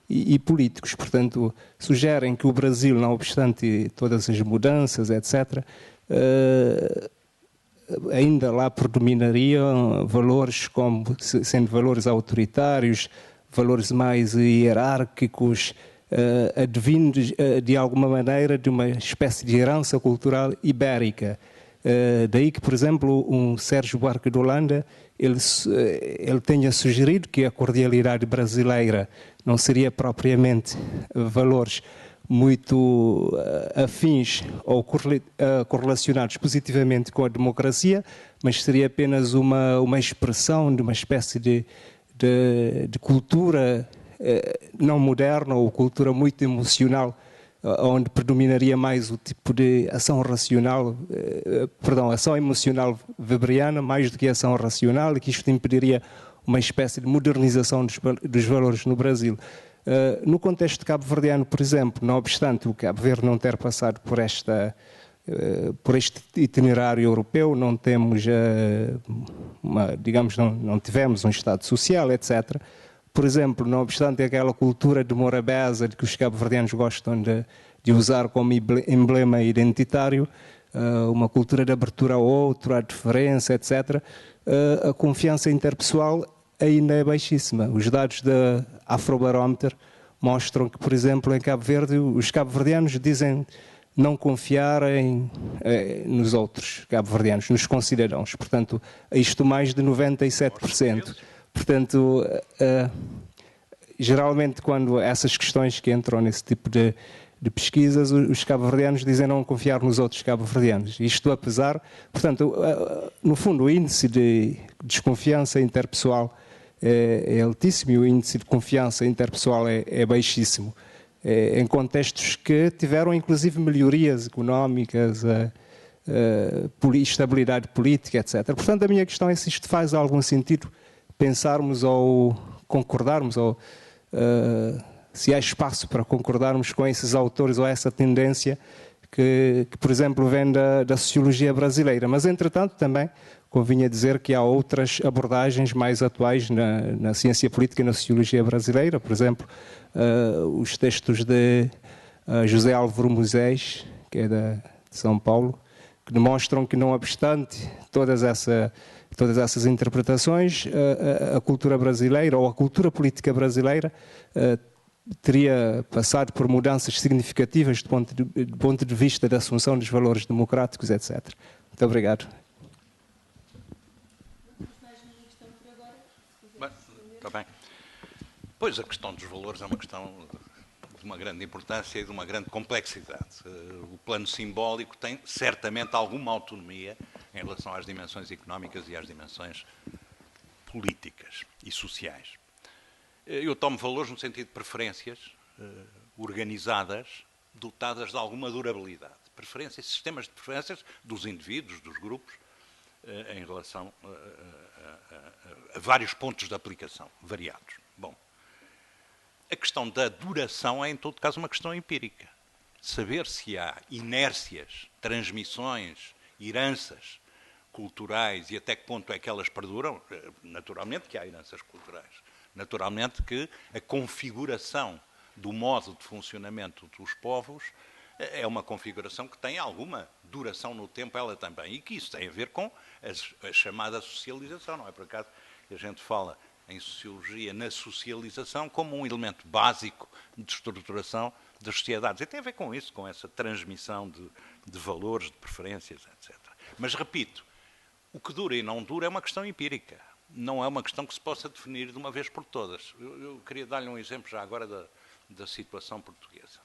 e políticos. Portanto, sugerem que o Brasil, não obstante todas as mudanças, etc., ainda lá predominariam valores sendo valores autoritários, valores mais hierárquicos, advindos de alguma maneira de uma espécie de herança cultural ibérica. Daí que, por exemplo, um Sérgio Buarque de Holanda, ele tenha sugerido que a cordialidade brasileira não seria propriamente valores muito afins ou correlacionados positivamente com a democracia, mas seria apenas uma expressão de uma espécie de cultura não moderna ou cultura muito emocional, onde predominaria mais o tipo de ação racional, ação emocional weberiana, mais do que ação racional, e que isto impediria uma espécie de modernização dos valores no Brasil. No contexto cabo-verdiano, por exemplo, não obstante o Cabo Verde não ter passado por este itinerário europeu, não temos, digamos, não tivemos um Estado social, etc. Por exemplo, não obstante aquela cultura de Morabeza, de que os cabo-verdianos gostam de usar como emblema identitário, uma cultura de abertura ao outro, à diferença, etc., a confiança interpessoal ainda é baixíssima. Os dados da Afrobarómetro mostram que, por exemplo, em Cabo Verde, os cabo-verdianos dizem não confiar nos outros cabo-verdianos, nos concidadãos. Portanto, isto mais de 97%. Portanto, geralmente, quando essas questões que entram nesse tipo de pesquisas, os cabo-verdianos dizem não confiar nos outros cabo-verdianos. Isto apesar, portanto, no fundo, o índice de desconfiança interpessoal é altíssimo e o índice de confiança interpessoal é baixíssimo. Em contextos que tiveram, inclusive, melhorias económicas, estabilidade política, etc. Portanto, a minha questão é se isto faz algum sentido pensarmos ou concordarmos, ou se há espaço para concordarmos com esses autores ou essa tendência que por exemplo, vem da sociologia brasileira. Mas, entretanto, também convinha dizer que há outras abordagens mais atuais na ciência política e na sociologia brasileira. Por exemplo, os textos de José Álvaro Moisés, que é de São Paulo, que demonstram que, não obstante todas essas interpretações, a cultura brasileira ou a cultura política brasileira teria passado por mudanças significativas do ponto de vista da assunção dos valores democráticos, etc. Muito obrigado. Está bem. Pois, a questão dos valores é uma questão de uma grande importância e de uma grande complexidade. O plano simbólico tem certamente alguma autonomia em relação às dimensões económicas e às dimensões políticas e sociais. Eu tomo valores no sentido de preferências organizadas, dotadas de alguma durabilidade. Preferências, sistemas de preferências dos indivíduos, dos grupos, em relação a vários pontos de aplicação, variados. Bom, a questão da duração é, em todo caso, uma questão empírica. Saber se há inércias, transmissões, heranças culturais e até que ponto é que elas perduram, naturalmente que há heranças culturais. Naturalmente que a configuração do modo de funcionamento dos povos é uma configuração que tem alguma duração no tempo, ela também, e que isso tem a ver com a chamada socialização. Não é por acaso que a gente fala em sociologia na socialização como um elemento básico de estruturação das sociedades. E tem a ver com isso, com essa transmissão de valores, de preferências, etc. Mas, repito, o que dura e não dura é uma questão empírica. Não é uma questão que se possa definir de uma vez por todas. Eu queria dar-lhe um exemplo já agora da situação portuguesa.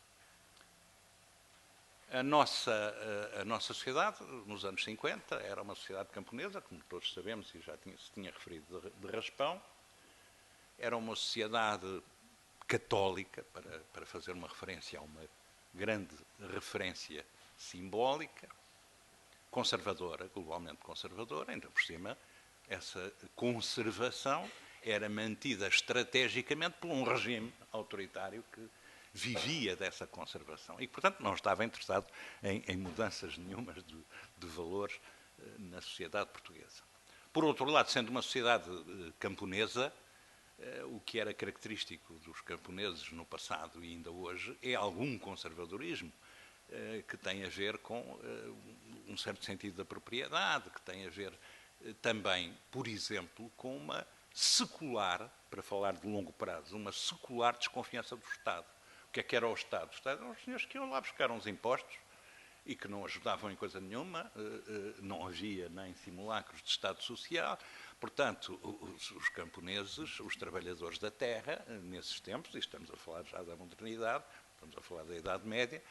A nossa sociedade, nos anos 50, era uma sociedade camponesa, como todos sabemos e já se tinha referido de raspão. Era uma sociedade católica, para fazer uma referência a uma grande referência simbólica, conservadora, globalmente conservadora, ainda por cima. Essa conservação era mantida estrategicamente por um regime autoritário que vivia dessa conservação e que, portanto, não estava interessado em mudanças nenhumas de valores na sociedade portuguesa. Por outro lado, sendo uma sociedade camponesa, o que era característico dos camponeses no passado e ainda hoje é algum conservadorismo que tem a ver com um certo sentido da propriedade, que tem a ver também, por exemplo, com uma secular, para falar de longo prazo, uma secular desconfiança do Estado. O que era o Estado? O Estado eram os senhores que iam lá buscar uns impostos e que não ajudavam em coisa nenhuma, não havia nem simulacros de Estado Social. Portanto, os camponeses, os trabalhadores da terra, nesses tempos, e estamos a falar já da modernidade, estamos a falar da Idade Média,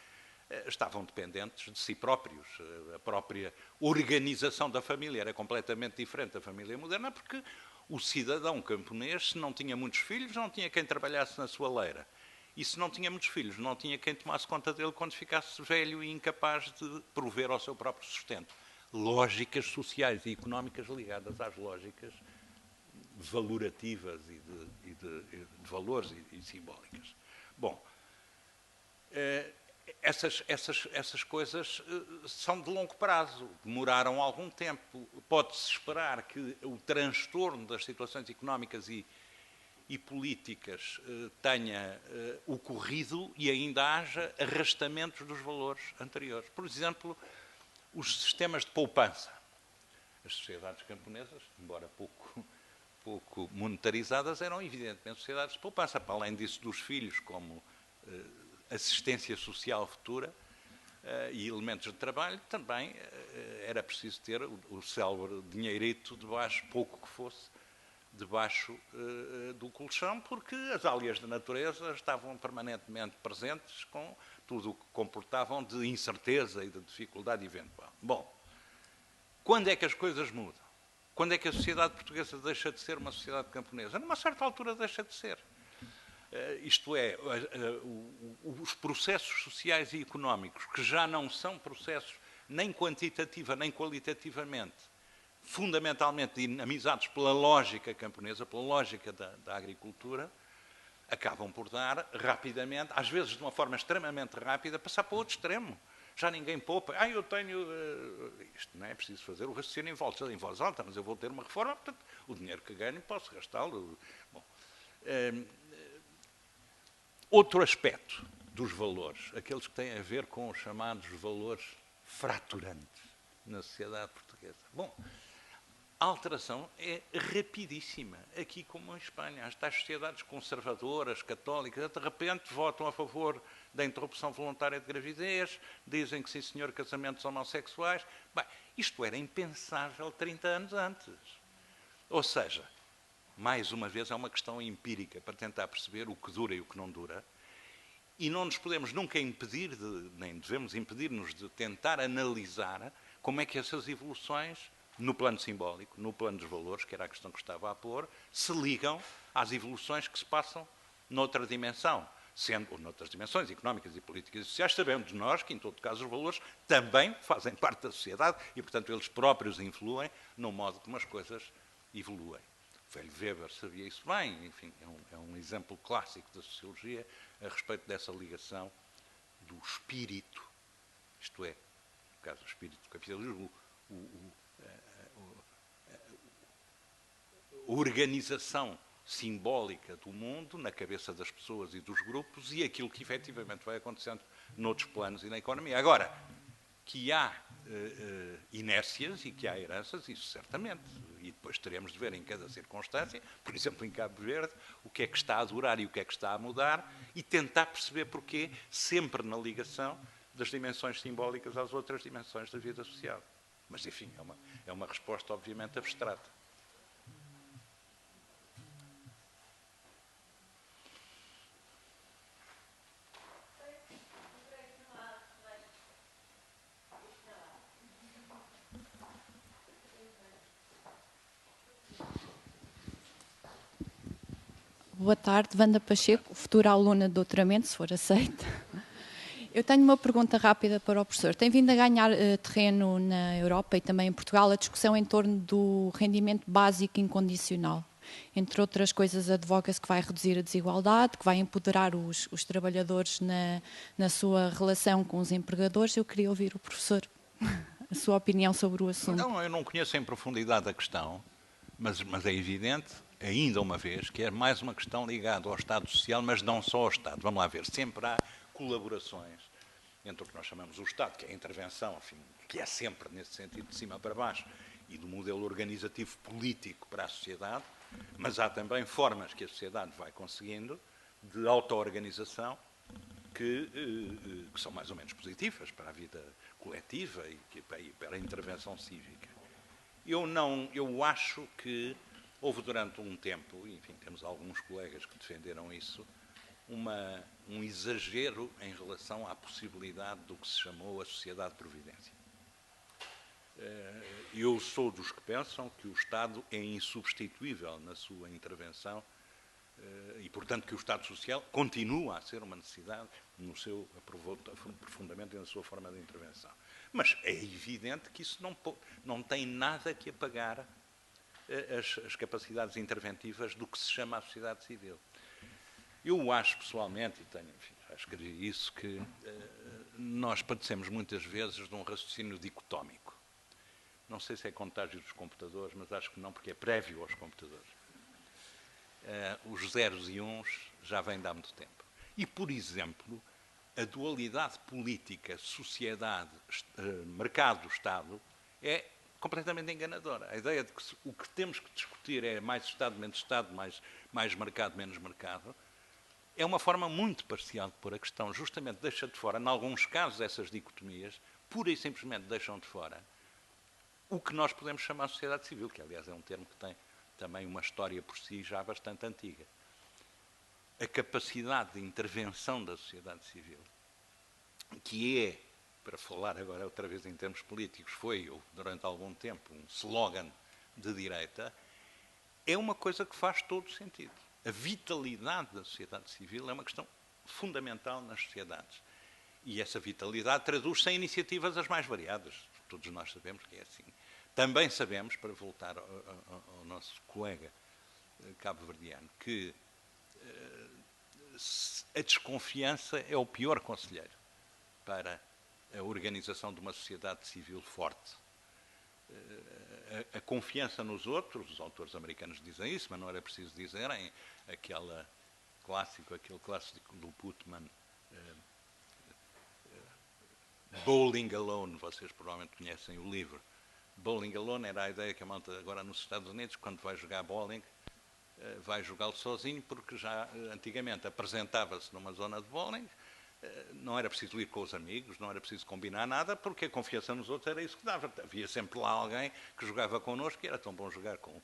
estavam dependentes de si próprios. A própria organização da família era completamente diferente da família moderna, porque o cidadão camponês, se não tinha muitos filhos, não tinha quem trabalhasse na sua leira. E se não tinha muitos filhos, não tinha quem tomasse conta dele quando ficasse velho e incapaz de prover ao seu próprio sustento. Lógicas sociais e económicas ligadas às lógicas valorativas e de valores e simbólicas. Bom, essas coisas são de longo prazo, demoraram algum tempo. Pode-se esperar que o transtorno das situações económicas e políticas tenha ocorrido e ainda haja arrastamentos dos valores anteriores. Por exemplo, os sistemas de poupança. As sociedades camponesas, embora pouco monetarizadas, eram evidentemente sociedades de poupança. Para além disso, dos filhos como assistência social futura e elementos de trabalho, também era preciso ter o célebre dinheirito debaixo, pouco que fosse, debaixo do colchão, porque as alheias da natureza estavam permanentemente presentes com tudo o que comportavam de incerteza e de dificuldade eventual. Bom, quando é que as coisas mudam? Quando é que a sociedade portuguesa deixa de ser uma sociedade camponesa? Numa certa altura deixa de ser. Isto é, os processos sociais e económicos, que já não são processos nem quantitativa nem qualitativamente, fundamentalmente dinamizados pela lógica camponesa, pela lógica da agricultura, acabam por dar rapidamente, às vezes de uma forma extremamente rápida, passar para o outro extremo. Já ninguém poupa. Eu tenho... isto não é preciso fazer o raciocínio em voz alta, mas eu vou ter uma reforma, portanto, o dinheiro que ganho posso gastá-lo. Bom, outro aspecto dos valores, aqueles que têm a ver com os chamados valores fraturantes na sociedade portuguesa. Bom, a alteração é rapidíssima, aqui como em Espanha. As tais sociedades conservadoras, católicas, de repente votam a favor da interrupção voluntária de gravidez, dizem que sim senhor, casamentos homossexuais. Bem, isto era impensável 30 anos antes. Ou seja, mais uma vez é uma questão empírica para tentar perceber o que dura e o que não dura. E não nos podemos nunca impedir, nem devemos impedir-nos de tentar analisar como é que essas evoluções, no plano simbólico, no plano dos valores, que era a questão que estava a pôr, se ligam às evoluções que se passam noutra dimensão, ou noutras dimensões económicas e políticas e sociais, sabemos nós que, em todo caso, os valores também fazem parte da sociedade e, portanto, eles próprios influem no modo como as coisas evoluem. O velho Weber sabia isso bem, enfim, é um exemplo clássico da sociologia a respeito dessa ligação do espírito, isto é, no caso do espírito do capitalismo, a organização simbólica do mundo na cabeça das pessoas e dos grupos e aquilo que efetivamente vai acontecendo noutros planos e na economia. Agora, que há inércias e que há heranças, isso certamente. E depois teremos de ver em cada circunstância, por exemplo, em Cabo Verde, o que é que está a durar e o que é que está a mudar e tentar perceber porquê, sempre na ligação das dimensões simbólicas às outras dimensões da vida social. Mas, enfim, é uma resposta obviamente abstrata. Boa tarde, Wanda Pacheco, futura aluna de doutoramento, se for aceita. Eu tenho uma pergunta rápida para o professor. Tem vindo a ganhar terreno na Europa e também em Portugal a discussão em torno do rendimento básico incondicional. Entre outras coisas, advoga-se que vai reduzir a desigualdade, que vai empoderar os trabalhadores na sua relação com os empregadores. Eu queria ouvir o professor, a sua opinião sobre o assunto. Não, eu não conheço em profundidade a questão, mas é evidente, ainda uma vez, que é mais uma questão ligada ao Estado Social, mas não só ao Estado. Vamos lá ver, sempre há colaborações entre o que nós chamamos o Estado, que é a intervenção, enfim, que é sempre nesse sentido de cima para baixo, e do modelo organizativo político para a sociedade, mas há também formas que a sociedade vai conseguindo de auto-organização que são mais ou menos positivas para a vida coletiva e para a intervenção cívica. Eu acho que houve durante um tempo, enfim, temos alguns colegas que defenderam isso, um exagero em relação à possibilidade do que se chamou a sociedade de providência. Eu sou dos que pensam que o Estado é insubstituível na sua intervenção e, portanto, que o Estado Social continua a ser uma necessidade no seu aprofundamento e na sua forma de intervenção. Mas é evidente que isso não tem nada que apagar as capacidades interventivas do que se chama a sociedade civil. Eu acho, pessoalmente, e tenho, enfim, já escrevi isso, que nós padecemos muitas vezes de um raciocínio dicotómico. Não sei se é contágio dos computadores, mas acho que não, porque é prévio aos computadores. Os zeros e uns já vêm de há muito tempo. E, por exemplo, a dualidade política, sociedade, mercado, Estado, é completamente enganadora. A ideia de que o que temos que discutir é mais Estado, menos Estado, mais mercado, menos mercado, é uma forma muito parcial de pôr a questão. Justamente deixa de fora, em alguns casos, essas dicotomias, pura e simplesmente deixam de fora o que nós podemos chamar de sociedade civil, que aliás é um termo que tem também uma história por si já bastante antiga. A capacidade de intervenção da sociedade civil, que é, para falar agora outra vez em termos políticos, foi durante algum tempo um slogan de direita, é uma coisa que faz todo sentido. A vitalidade da sociedade civil é uma questão fundamental nas sociedades. E essa vitalidade traduz-se em iniciativas as mais variadas. Todos nós sabemos que é assim. Também sabemos, para voltar ao nosso colega cabo-verdiano, que a desconfiança é o pior conselheiro para a organização de uma sociedade civil forte. A confiança nos outros, os autores americanos dizem isso, mas não era preciso dizerem, aquele clássico do Putman, Bowling Alone, vocês provavelmente conhecem o livro. Bowling Alone era a ideia que a malta agora nos Estados Unidos, quando vai jogar bowling, vai jogá-lo sozinho, porque já antigamente apresentava-se numa zona de bowling, não era preciso ir com os amigos, não era preciso combinar nada, porque a confiança nos outros era isso que dava. Havia sempre lá alguém que jogava connosco e era tão bom jogar com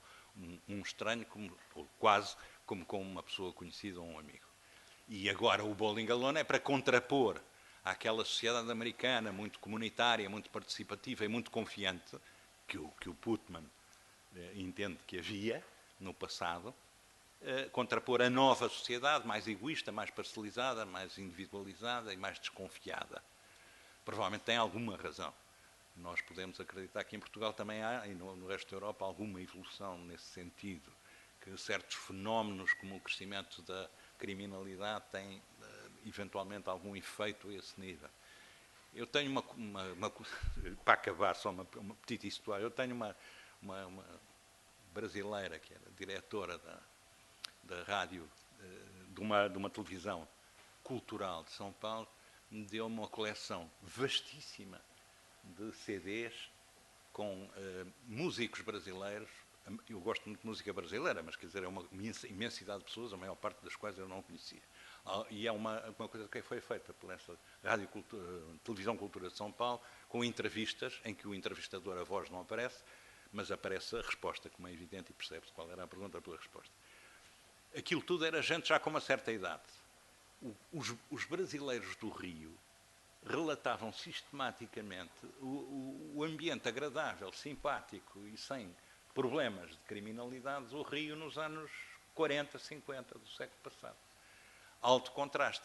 um estranho, ou quase como com uma pessoa conhecida ou um amigo. E agora o Bowling Alone é para contrapor àquela sociedade americana muito comunitária, muito participativa e muito confiante, que o Putman entende que havia no passado, contrapor a nova sociedade mais egoísta, mais parcelizada, mais individualizada e mais desconfiada. Provavelmente tem alguma razão. Nós podemos acreditar que em Portugal também há, e no resto da Europa, alguma evolução nesse sentido, que certos fenómenos como o crescimento da criminalidade têm eventualmente algum efeito a esse nível. Eu tenho para acabar, só uma petita história, eu tenho uma brasileira que era diretora da rádio, de uma televisão cultural de São Paulo, me deu uma coleção vastíssima de CDs com músicos brasileiros. Eu gosto muito de música brasileira, mas quer dizer, é uma imensidade de pessoas, a maior parte das quais eu não conhecia. E é uma coisa que foi feita por essa Televisão Cultura de São Paulo, com entrevistas, em que o entrevistador, a voz não aparece, mas aparece a resposta, como é evidente, e percebe-se qual era a pergunta pela resposta. Aquilo tudo era gente já com uma certa idade. Os brasileiros do Rio relatavam sistematicamente o ambiente agradável, simpático e sem problemas de criminalidade do Rio nos anos 40, 50 do século passado. Alto contraste.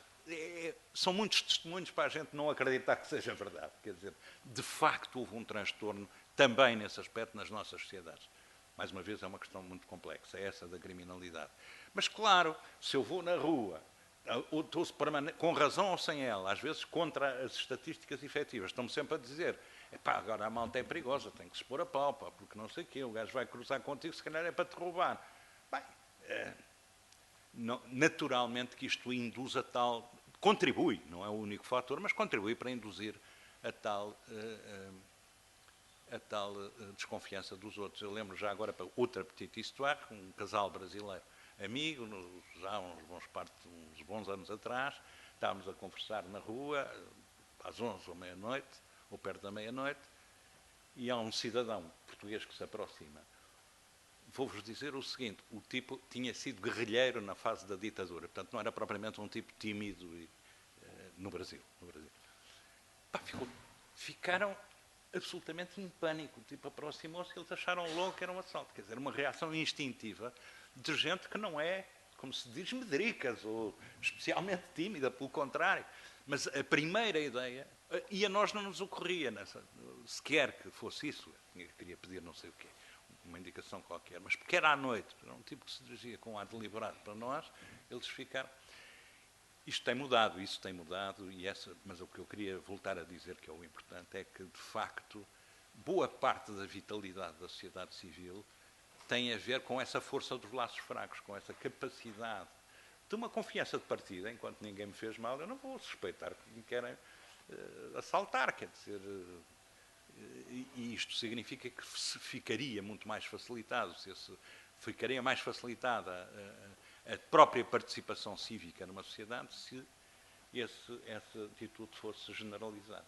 São muitos testemunhos para a gente não acreditar que seja verdade. Quer dizer, de facto houve um transtorno também nesse aspecto nas nossas sociedades. Mais uma vez, é uma questão muito complexa, é essa da criminalidade. Mas, claro, se eu vou na rua, com razão ou sem ela, às vezes contra as estatísticas efetivas, estão-me sempre a dizer, agora a malta é perigosa, tem que se pôr a pau, porque não sei o quê, o gajo vai cruzar contigo, se calhar é para te roubar. Bem, naturalmente que isto induz a tal, contribui, não é o único fator, mas contribui para induzir a tal desconfiança dos outros. Eu lembro já agora, para outra petite história, um casal brasileiro amigo, já uns bons anos atrás, estávamos a conversar na rua, às 11 ou meia-noite, ou perto da meia-noite, e há um cidadão português que se aproxima. Vou-vos dizer o seguinte, o tipo tinha sido guerrilheiro na fase da ditadura, portanto não era propriamente um tipo tímido no Brasil. Ficaram absolutamente em pânico, o tipo aproximou-se, eles acharam logo que era um assalto, quer dizer, uma reação instintiva de gente que não é, como se diz, medricas ou especialmente tímida, pelo contrário. Mas a primeira ideia, e a nós não nos ocorria, sequer que fosse isso, eu queria pedir não sei o quê, uma indicação qualquer, mas porque era à noite, era um tipo que se dirigia com um ar deliberado para nós, eles ficaram. Isto tem mudado, isso tem mudado, mas o que eu queria voltar a dizer, que é o importante, é que, de facto, boa parte da vitalidade da sociedade civil tem a ver com essa força dos laços fracos, com essa capacidade de uma confiança de partida. Enquanto ninguém me fez mal, eu não vou suspeitar que me querem assaltar, quer dizer, e isto significa que ficaria muito mais facilitado, ficaria mais facilitada a própria participação cívica numa sociedade se essa atitude fosse generalizada.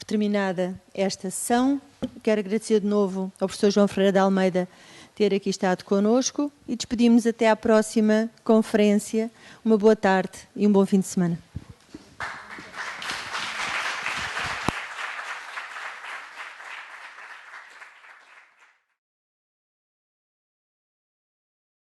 terminada esta sessão. Quero agradecer de novo ao professor João Ferreira de Almeida ter aqui estado connosco e despedimos até à próxima conferência. Uma boa tarde e um bom fim de semana.